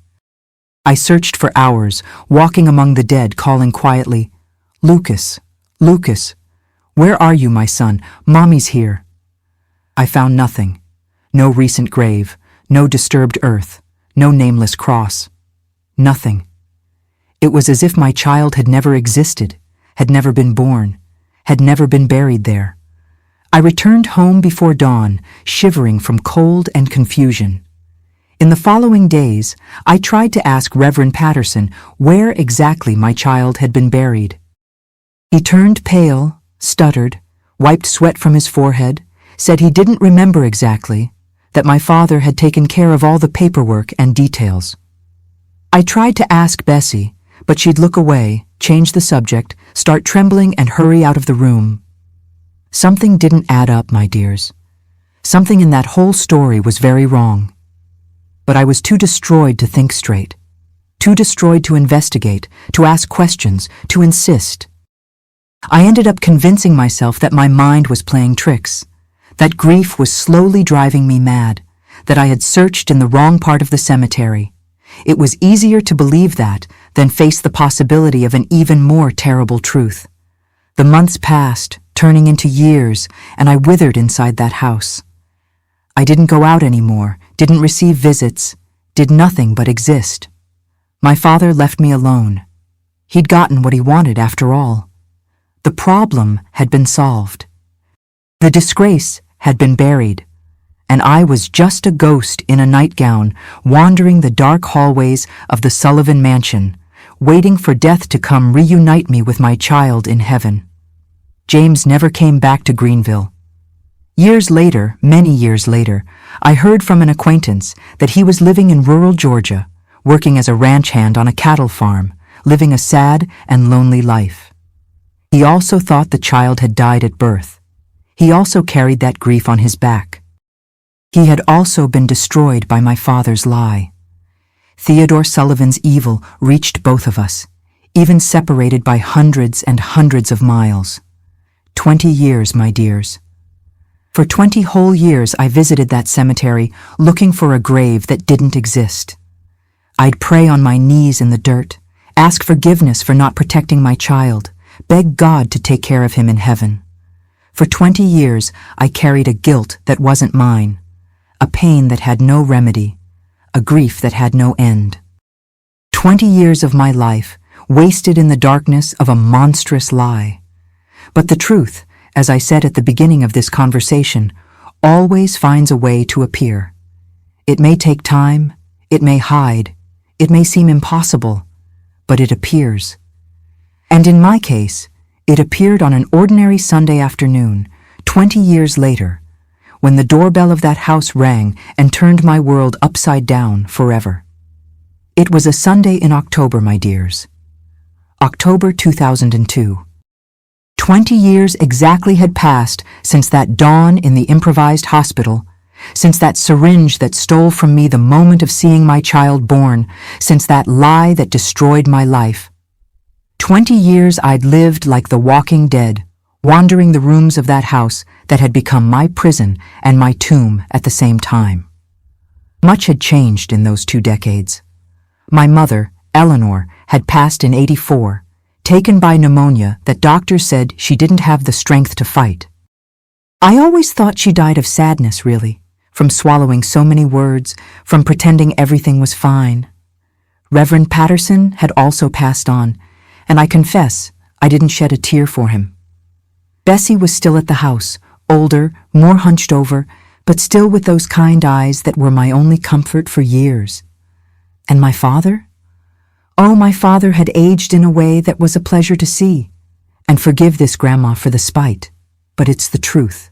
I searched for hours, walking among the dead, calling quietly, "Lucas, Lucas, where are you, my son? Mommy's here." I found nothing. No recent grave, no disturbed earth, no nameless cross. Nothing. It was as if my child had never existed, had never been born, had never been buried there. I returned home before dawn, shivering from cold and confusion. In the following days, I tried to ask Reverend Patterson where exactly my child had been buried. He turned pale, stuttered, wiped sweat from his forehead, said he didn't remember exactly, that my father had taken care of all the paperwork and details. I tried to ask Bessie, but she'd look away, change the subject, start trembling and hurry out of the room. Something didn't add up, my dears. Something in that whole story was very wrong. But I was too destroyed to think straight, too destroyed to investigate, to ask questions, to insist. I ended up convincing myself that my mind was playing tricks, that grief was slowly driving me mad, that I had searched in the wrong part of the cemetery. It was easier to believe that than face the possibility of an even more terrible truth. The months passed, turning into years, and I withered inside that house. I didn't go out anymore, didn't receive visits, did nothing but exist. My father left me alone. He'd gotten what he wanted after all. The problem had been solved. The disgrace had been buried, and I was just a ghost in a nightgown wandering the dark hallways of the Sullivan mansion, waiting for death to come reunite me with my child in heaven. James never came back to Greenville. Years later, many years later, I heard from an acquaintance that he was living in rural Georgia, working as a ranch hand on a cattle farm, living a sad and lonely life. He also thought the child had died at birth. He also carried that grief on his back. He had also been destroyed by my father's lie. Theodore Sullivan's evil reached both of us, even separated by hundreds and hundreds of miles. 20 years, my dears. For 20 whole years I visited that cemetery looking for a grave that didn't exist. I'd pray on my knees in the dirt, ask forgiveness for not protecting my child, beg God to take care of him in heaven. For 20 years I carried a guilt that wasn't mine, a pain that had no remedy, a grief that had no end. 20 years of my life wasted in the darkness of a monstrous lie. But the truth, as I said at the beginning of this conversation, always finds a way to appear. It may take time, it may hide, it may seem impossible, but it appears. And in my case, it appeared on an ordinary Sunday afternoon, 20 years later, when the doorbell of that house rang and turned my world upside down forever. It was a Sunday in October, my dears. October 2002. 20 years exactly had passed since that dawn in the improvised hospital, since that syringe that stole from me the moment of seeing my child born, since that lie that destroyed my life. 20 years I'd lived like the walking dead, wandering the rooms of that house that had become my prison and my tomb at the same time. Much had changed in those 2 decades. My mother, Eleanor, had passed in '84, taken by pneumonia that doctors said she didn't have the strength to fight. I always thought she died of sadness, really, from swallowing so many words, from pretending everything was fine. Reverend Patterson had also passed on, and I confess I didn't shed a tear for him. Bessie was still at the house, older, more hunched over, but still with those kind eyes that were my only comfort for years. And my father? Oh, my father had aged in a way that was a pleasure to see. And forgive this grandma for the spite, but it's the truth.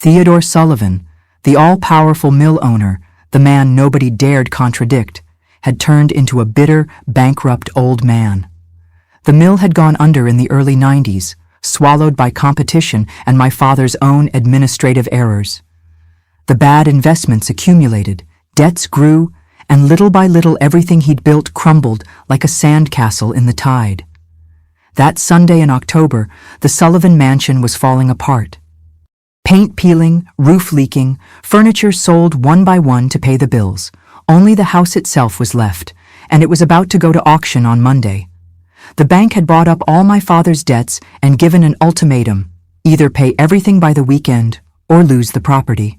Theodore Sullivan, the all-powerful mill owner, the man nobody dared contradict, had turned into a bitter, bankrupt old man. The mill had gone under in the early '90s, swallowed by competition and my father's own administrative errors. The bad investments accumulated, debts grew, and little by little everything he'd built crumbled like a sandcastle in the tide. That Sunday in October, the Sullivan mansion was falling apart. Paint peeling, roof leaking, furniture sold one by one to pay the bills. Only the house itself was left, and it was about to go to auction on Monday. The bank had bought up all my father's debts and given an ultimatum: either pay everything by the weekend or lose the property.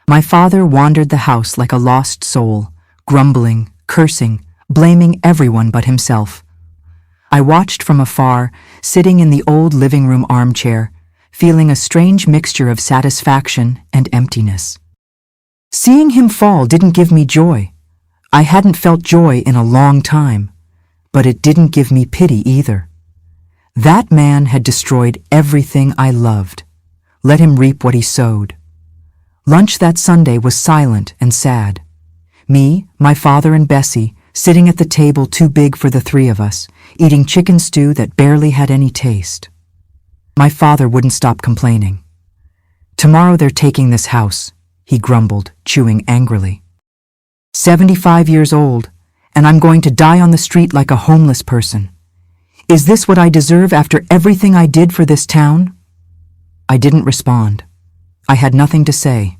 My father wandered the house like a lost soul, grumbling, cursing, blaming everyone but himself. I watched from afar, sitting in the old living room armchair, feeling a strange mixture of satisfaction and emptiness. Seeing him fall didn't give me joy. I hadn't felt joy in a long time, but it didn't give me pity either. That man had destroyed everything I loved. Let him reap what he sowed. Lunch that Sunday was silent and sad. Me, my father, and Bessie sitting at the table too big for the three of us, eating chicken stew that barely had any taste. My father wouldn't stop complaining. "Tomorrow they're taking this house," he grumbled, chewing angrily. 75 years old, and I'm going to die on the street like a homeless person. Is this what I deserve after everything I did for this town? I didn't respond. I had nothing to say.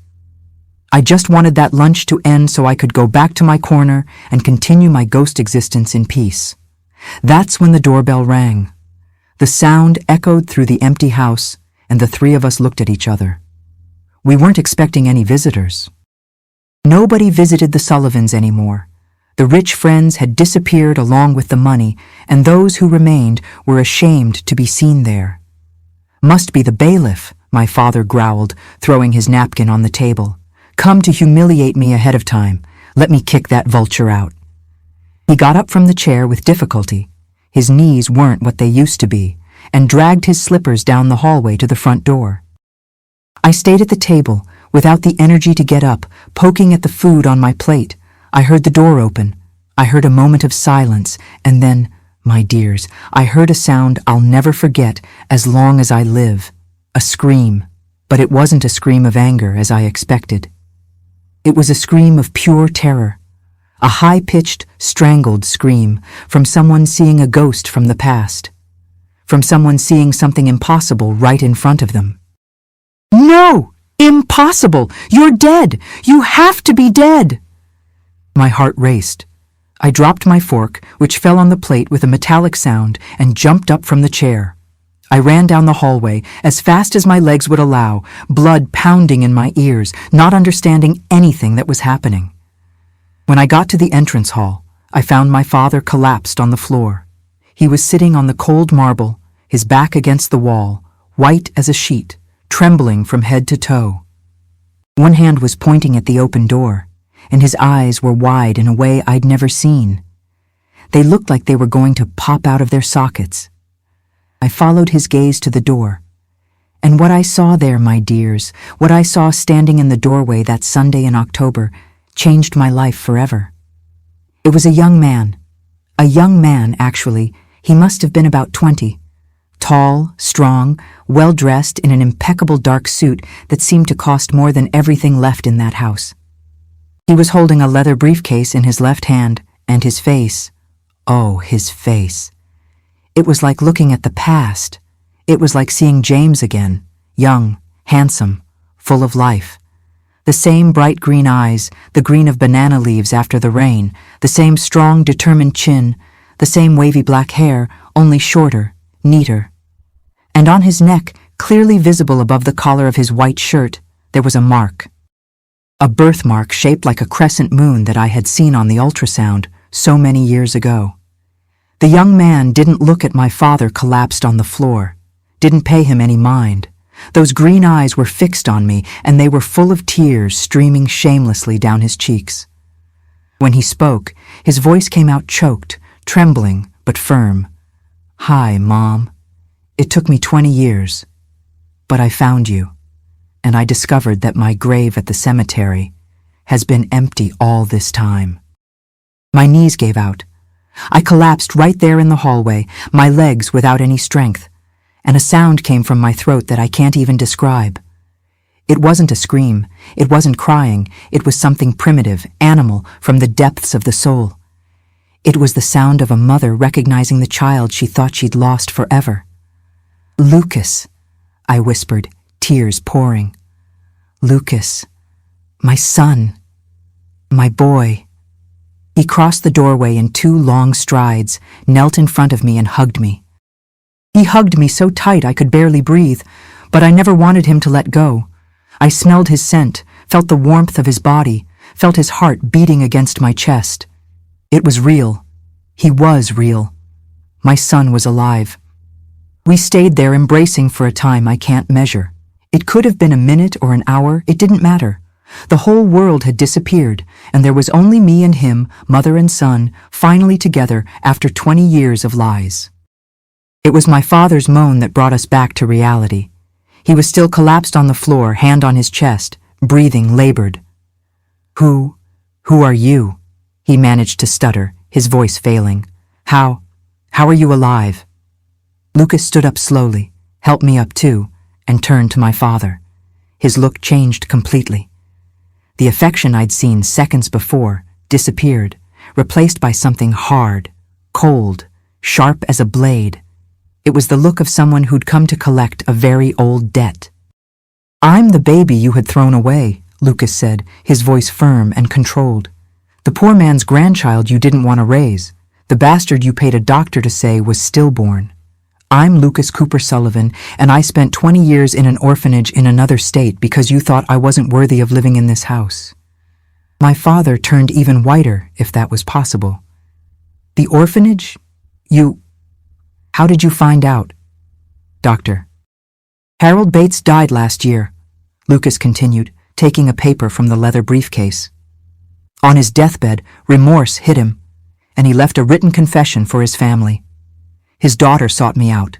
I just wanted that lunch to end so I could go back to my corner and continue my ghost existence in peace. That's when the doorbell rang. The sound echoed through the empty house, and the three of us looked at each other. We weren't expecting any visitors. Nobody visited the Sullivans anymore. The rich friends had disappeared along with the money, and those who remained were ashamed to be seen there. "Must be the bailiff," my father growled, throwing his napkin on the table. "Come to humiliate me ahead of time. Let me kick that vulture out." He got up from the chair with difficulty. His knees weren't what they used to be, and dragged his slippers down the hallway to the front door. I stayed at the table, without the energy to get up, poking at the food on my plate. I heard the door open. I heard a moment of silence, and then, my dears, I heard a sound I'll never forget as long as I live. A scream, but it wasn't a scream of anger as I expected. It was a scream of pure terror, a high-pitched, strangled scream from someone seeing a ghost from the past, from someone seeing something impossible right in front of them. "No! Impossible! You're dead! You have to be dead!" My heart raced. I dropped my fork, which fell on the plate with a metallic sound, and jumped up from the chair. I ran down the hallway as fast as my legs would allow, blood pounding in my ears, not understanding anything that was happening. When I got to the entrance hall, I found my father collapsed on the floor. He was sitting on the cold marble, his back against the wall, white as a sheet, trembling from head to toe. One hand was pointing at the open door, and his eyes were wide in a way I'd never seen. They looked like they were going to pop out of their sockets. I followed his gaze to the door, and what I saw there, my dears, what I saw standing in the doorway that Sunday in October, changed my life forever. It was a young man, actually. He must have been about 20. Tall, strong, well-dressed in an impeccable dark suit that seemed to cost more than everything left in that house. He was holding a leather briefcase in his left hand, and his face, oh, his face. It was like looking at the past. It was like seeing James again, young, handsome, full of life. The same bright green eyes, the green of banana leaves after the rain, the same strong, determined chin, the same wavy black hair, only shorter, neater. And on his neck, clearly visible above the collar of his white shirt, there was a mark. A birthmark shaped like a crescent moon that I had seen on the ultrasound so many years ago. The young man didn't look at my father collapsed on the floor, didn't pay him any mind. Those green eyes were fixed on me, and they were full of tears streaming shamelessly down his cheeks. When he spoke, his voice came out choked, trembling, but firm. "Hi, Mom. It took me 20 years, but I found you, and I discovered that my grave at the cemetery has been empty all this time." My knees gave out. I collapsed right there in the hallway, my legs without any strength, and a sound came from my throat that I can't even describe. It wasn't a scream, it wasn't crying, it was something primitive, animal, from the depths of the soul. It was the sound of a mother recognizing the child she thought she'd lost forever. "Lucas," I whispered, tears pouring. "Lucas, my son, my boy." He crossed the doorway in 2 long strides, knelt in front of me and hugged me. He hugged me so tight I could barely breathe, but I never wanted him to let go. I smelled his scent, felt the warmth of his body, felt his heart beating against my chest. It was real. He was real. My son was alive. We stayed there embracing for a time I can't measure. It could have been a minute or an hour, it didn't matter. The whole world had disappeared, and there was only me and him, mother and son, finally together after 20 years of lies. It was my father's moan that brought us back to reality. He was still collapsed on the floor, hand on his chest, breathing labored. Who are you?" he managed to stutter, his voice failing. How are you alive?" Lucas stood up slowly, helped me up too, and turned to my father. His look changed completely. The affection I'd seen seconds before disappeared, replaced by something hard, cold, sharp as a blade. It was the look of someone who'd come to collect a very old debt. "I'm the baby you had thrown away," Lucas said, his voice firm and controlled. "The poor man's grandchild you didn't want to raise, the bastard you paid a doctor to say was stillborn. I'm Lucas Cooper Sullivan, and I spent 20 years in an orphanage in another state because you thought I wasn't worthy of living in this house." My father turned even whiter, if that was possible. "The orphanage? How did you find out?" "Doctor." "Harold Bates died last year," Lucas continued, taking a paper from the leather briefcase. "On his deathbed, remorse hit him, and he left a written confession for his family. His daughter sought me out,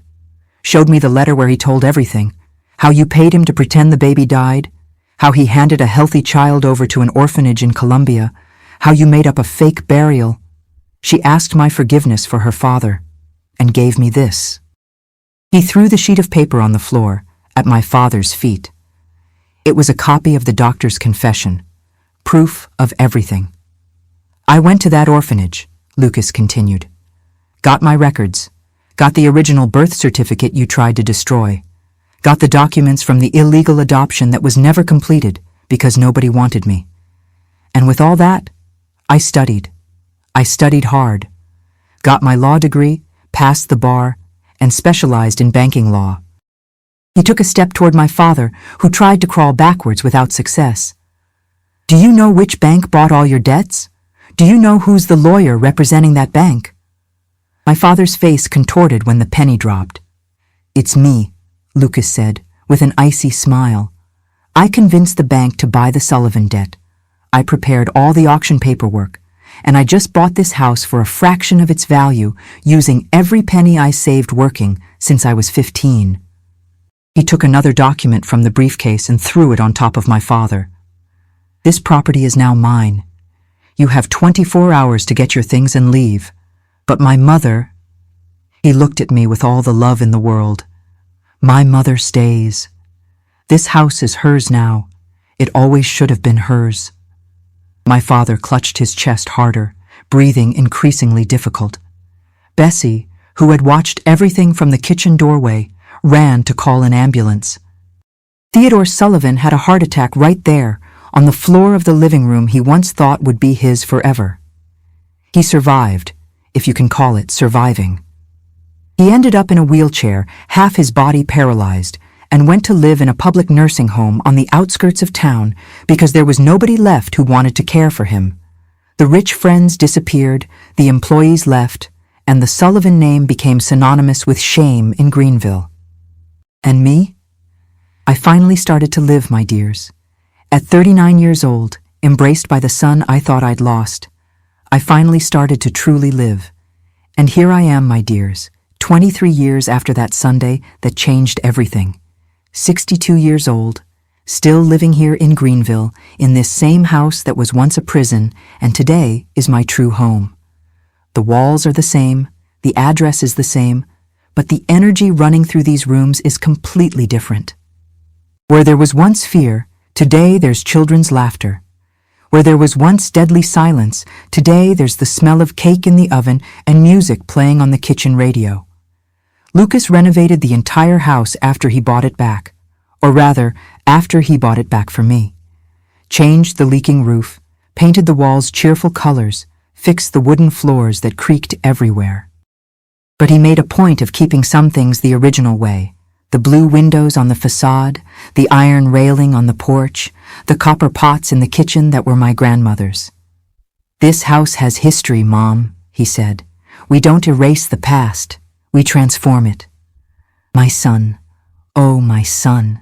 showed me the letter where he told everything, how you paid him to pretend the baby died, how he handed a healthy child over to an orphanage in Colombia, how you made up a fake burial. She asked my forgiveness for her father, and gave me this." He threw the sheet of paper on the floor, at my father's feet. It was a copy of the doctor's confession, proof of everything. "I went to that orphanage," Lucas continued. "Got my records, got the original birth certificate you tried to destroy, got the documents from the illegal adoption that was never completed because nobody wanted me. And with all that, I studied. I studied hard, got my law degree, passed the bar, and specialized in banking law." He took a step toward my father, who tried to crawl backwards without success. "Do you know which bank bought all your debts? Do you know who's the lawyer representing that bank?" My father's face contorted when the penny dropped. "It's me," Lucas said, with an icy smile. "I convinced the bank to buy the Sullivan debt. I prepared all the auction paperwork, and I just bought this house for a fraction of its value, using every penny I saved working since I was 15. He took another document from the briefcase and threw it on top of my father. "This property is now mine. You have 24 hours to get your things and leave. But my mother—" He looked at me with all the love in the world. "My mother stays. This house is hers now. It always should have been hers." My father clutched his chest harder, breathing increasingly difficult. Bessie, who had watched everything from the kitchen doorway, ran to call an ambulance. Theodore Sullivan had a heart attack right there, on the floor of the living room he once thought would be his forever. He survived, if you can call it surviving. He ended up in a wheelchair, half his body paralyzed, and went to live in a public nursing home on the outskirts of town because there was nobody left who wanted to care for him. The rich friends disappeared, the employees left, and the Sullivan name became synonymous with shame in Greenville. And me? I finally started to live, my dears. At 39 years old, embraced by the son I thought I'd lost, I finally started to truly live. And here I am, my dears, 23 years after that Sunday that changed everything. 62 years old, still living here in Greenville, in this same house that was once a prison and today is my true home. The walls are the same, the address is the same, but the energy running through these rooms is completely different. Where there was once fear, today there's children's laughter. Where there was once deadly silence, today there's the smell of cake in the oven and music playing on the kitchen radio. Lucas renovated the entire house after he bought it back, or rather, after he bought it back for me. Changed the leaking roof, painted the walls cheerful colors, fixed the wooden floors that creaked everywhere. But he made a point of keeping some things the original way. The blue windows on the facade, the iron railing on the porch, the copper pots in the kitchen that were my grandmother's. "This house has history, Mom," he said. "We don't erase the past, we transform it." My son, oh my son.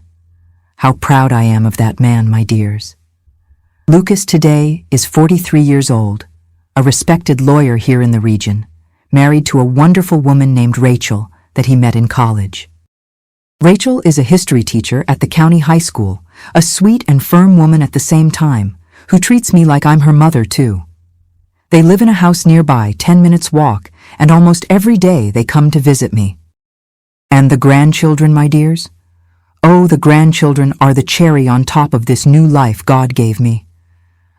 How proud I am of that man, my dears. Lucas today is 43 years old, a respected lawyer here in the region, married to a wonderful woman named Rachel that he met in college. Rachel is a history teacher at the county high school, a sweet and firm woman at the same time, who treats me like I'm her mother too. They live in a house nearby, 10 minutes walk, and almost every day they come to visit me. And the grandchildren, my dears? Oh, the grandchildren are the cherry on top of this new life God gave me.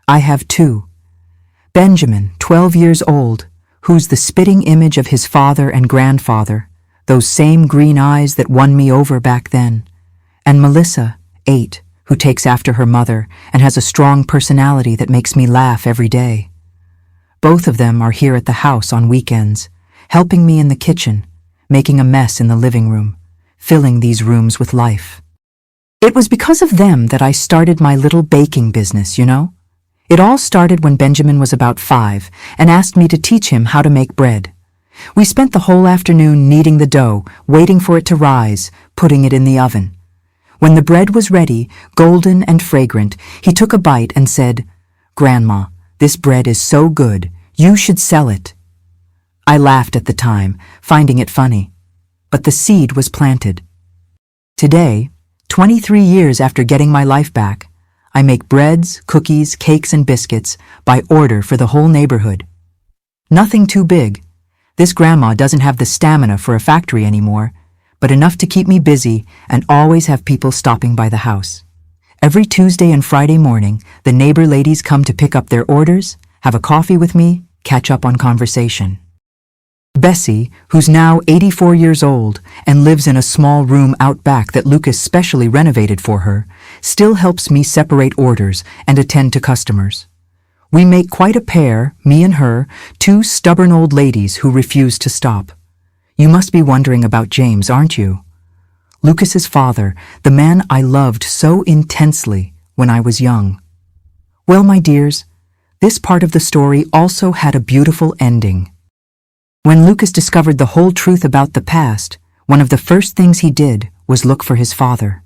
I have two. Benjamin, 12 years old, who's the spitting image of his father and grandfather, those same green eyes that won me over back then, and Melissa, 8, who takes after her mother and has a strong personality that makes me laugh every day. Both of them are here at the house on weekends, helping me in the kitchen, making a mess in the living room, filling these rooms with life. It was because of them that I started my little baking business, you know? It all started when Benjamin was about 5 and asked me to teach him how to make bread. We spent the whole afternoon kneading the dough, waiting for it to rise, putting it in the oven. When the bread was ready, golden and fragrant, he took a bite and said, "Grandma, this bread is so good, you should sell it." I laughed at the time, finding it funny, but the seed was planted. Today, 23 years after getting my life back, I make breads, cookies, cakes, and biscuits by order for the whole neighborhood. Nothing too big. This grandma doesn't have the stamina for a factory anymore, but enough to keep me busy and always have people stopping by the house. Every Tuesday and Friday morning, the neighbor ladies come to pick up their orders, have a coffee with me, catch up on conversation. Bessie, who's now 84 years old and lives in a small room out back that Lucas specially renovated for her, still helps me separate orders and attend to customers. We make quite a pair, me and her, two stubborn old ladies who refuse to stop. You must be wondering about James, aren't you? Lucas's father, the man I loved so intensely when I was young. Well, my dears, this part of the story also had a beautiful ending. When Lucas discovered the whole truth about the past, one of the first things he did was look for his father.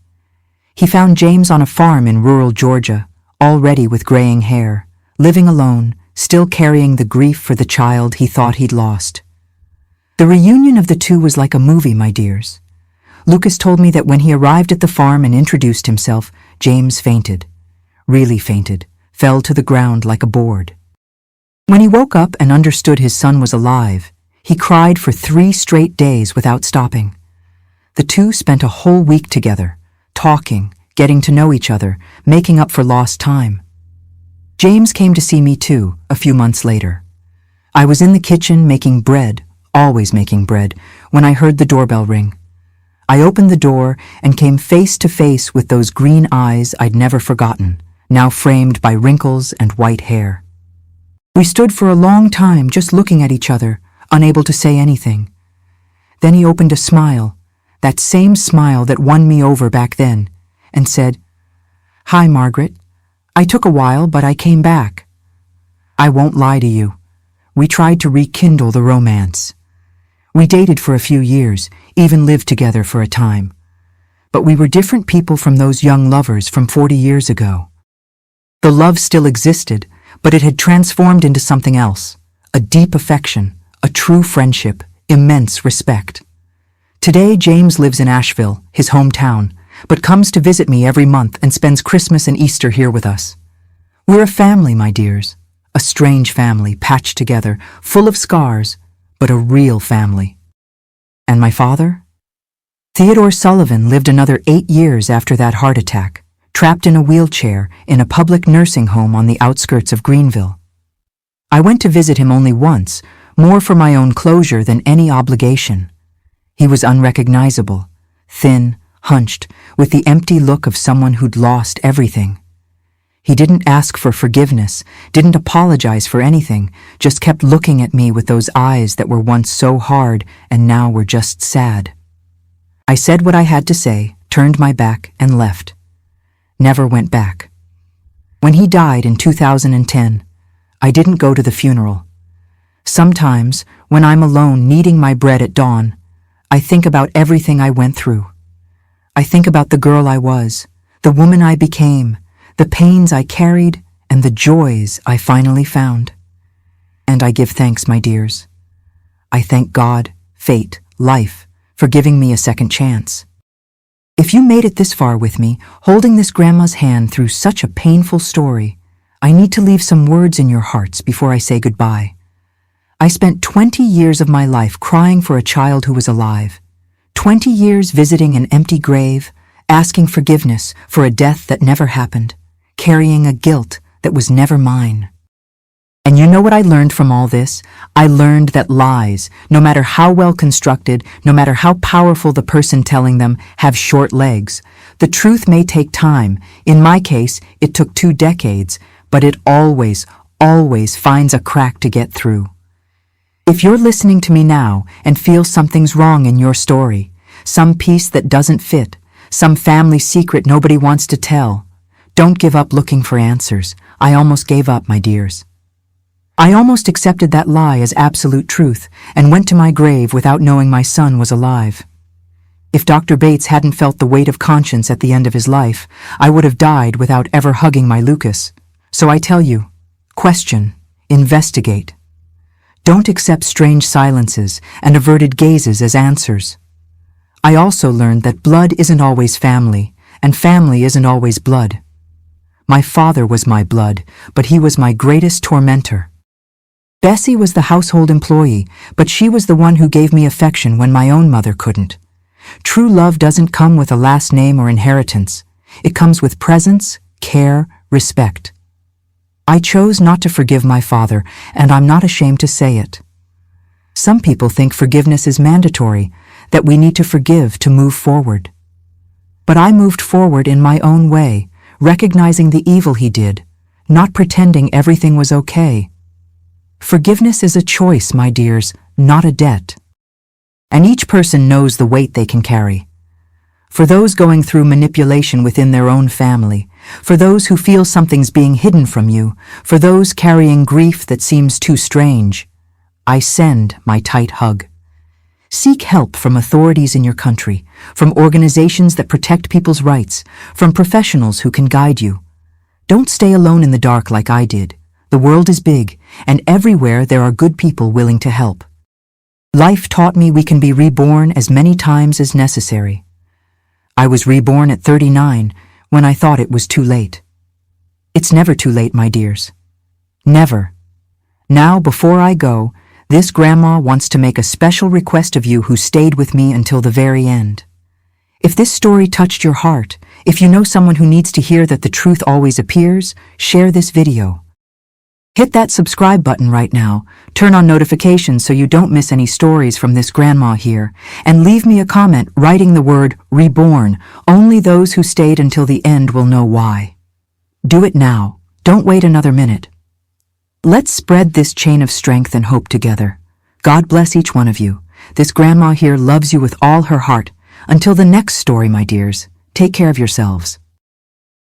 He found James on a farm in rural Georgia, already with graying hair, living alone, still carrying the grief for the child he thought he'd lost. The reunion of the two was like a movie, my dears. Lucas told me that when he arrived at the farm and introduced himself, James fainted. Really fainted, fell to the ground like a board. When he woke up and understood his son was alive, he cried for 3 straight days without stopping. The two spent a whole week together, talking, getting to know each other, making up for lost time. James came to see me too, a few months later. I was in the kitchen making bread, always making bread, when I heard the doorbell ring. I opened the door and came face to face with those green eyes I'd never forgotten, now framed by wrinkles and white hair. We stood for a long time just looking at each other, unable to say anything. Then he opened a smile, that same smile that won me over back then, and said, "Hi, Margaret. I took a while, but I came back." I won't lie to you. We tried to rekindle the romance. We dated for a few years, even lived together for a time. But we were different people from those young lovers from 40 years ago. The love still existed, but it had transformed into something else, a deep affection, a true friendship, immense respect. Today, James lives in Asheville, his hometown, but comes to visit me every month and spends Christmas and Easter here with us. We're a family, my dears, a strange family patched together, full of scars, but a real family. And my father? Theodore Sullivan lived another 8 years after that heart attack, trapped in a wheelchair in a public nursing home on the outskirts of Greenville. I went to visit him only once, more for my own closure than any obligation. He was unrecognizable, thin, hunched, with the empty look of someone who'd lost everything. He didn't ask for forgiveness, didn't apologize for anything, just kept looking at me with those eyes that were once so hard and now were just sad. I said what I had to say, turned my back, and left. Never went back. When he died in 2010, I didn't go to the funeral. Sometimes, when I'm alone needing my bread at dawn, I think about everything I went through. I think about the girl I was, the woman I became, the pains I carried, and the joys I finally found. And I give thanks, my dears. I thank God, fate, life, for giving me a second chance. If you made it this far with me, holding this grandma's hand through such a painful story, I need to leave some words in your hearts before I say goodbye. I spent 20 years of my life crying for a child who was alive, 20 years visiting an empty grave, asking forgiveness for a death that never happened, carrying a guilt that was never mine. And you know what I learned from all this? I learned that lies, no matter how well constructed, no matter how powerful the person telling them, have short legs. The truth may take time. In my case, it took 2 decades, but it always finds a crack to get through. If you're listening to me now and feel something's wrong in your story, some piece that doesn't fit, some family secret nobody wants to tell, don't give up looking for answers. I almost gave up, my dears. I almost accepted that lie as absolute truth and went to my grave without knowing my son was alive. If Dr. Bates hadn't felt the weight of conscience at the end of his life, I would have died without ever hugging my Lucas. So I tell you, question, investigate. Don't accept strange silences and averted gazes as answers. I also learned that blood isn't always family, and family isn't always blood. My father was my blood, but he was my greatest tormentor. Bessie was the household employee, but she was the one who gave me affection when my own mother couldn't. True love doesn't come with a last name or inheritance. It comes with presence, care, respect. I chose not to forgive my father, and I'm not ashamed to say it. Some people think forgiveness is mandatory, that we need to forgive to move forward. But I moved forward in my own way, recognizing the evil he did, not pretending everything was okay. Forgiveness is a choice, my dears, not a debt. And each person knows the weight they can carry. For those going through manipulation within their own family, for those who feel something's being hidden from you, for those carrying grief that seems too strange, I send my tight hug. Seek help from authorities in your country, from organizations that protect people's rights, from professionals who can guide you. Don't stay alone in the dark like I did. The world is big, and everywhere there are good people willing to help. Life taught me we can be reborn as many times as necessary. I was reborn at 39 when I thought it was too late. It's never too late, my dears. Never. Now, before I go, this grandma wants to make a special request of you who stayed with me until the very end. If this story touched your heart, if you know someone who needs to hear that the truth always appears, share this video. Hit that subscribe button right now, turn on notifications so you don't miss any stories from this grandma here, and leave me a comment writing the word reborn. Only those who stayed until the end will know why. Do it now. Don't wait another minute. Let's spread this chain of strength and hope together. God bless each one of you. This grandma here loves you with all her heart. Until the next story, my dears, take care of yourselves.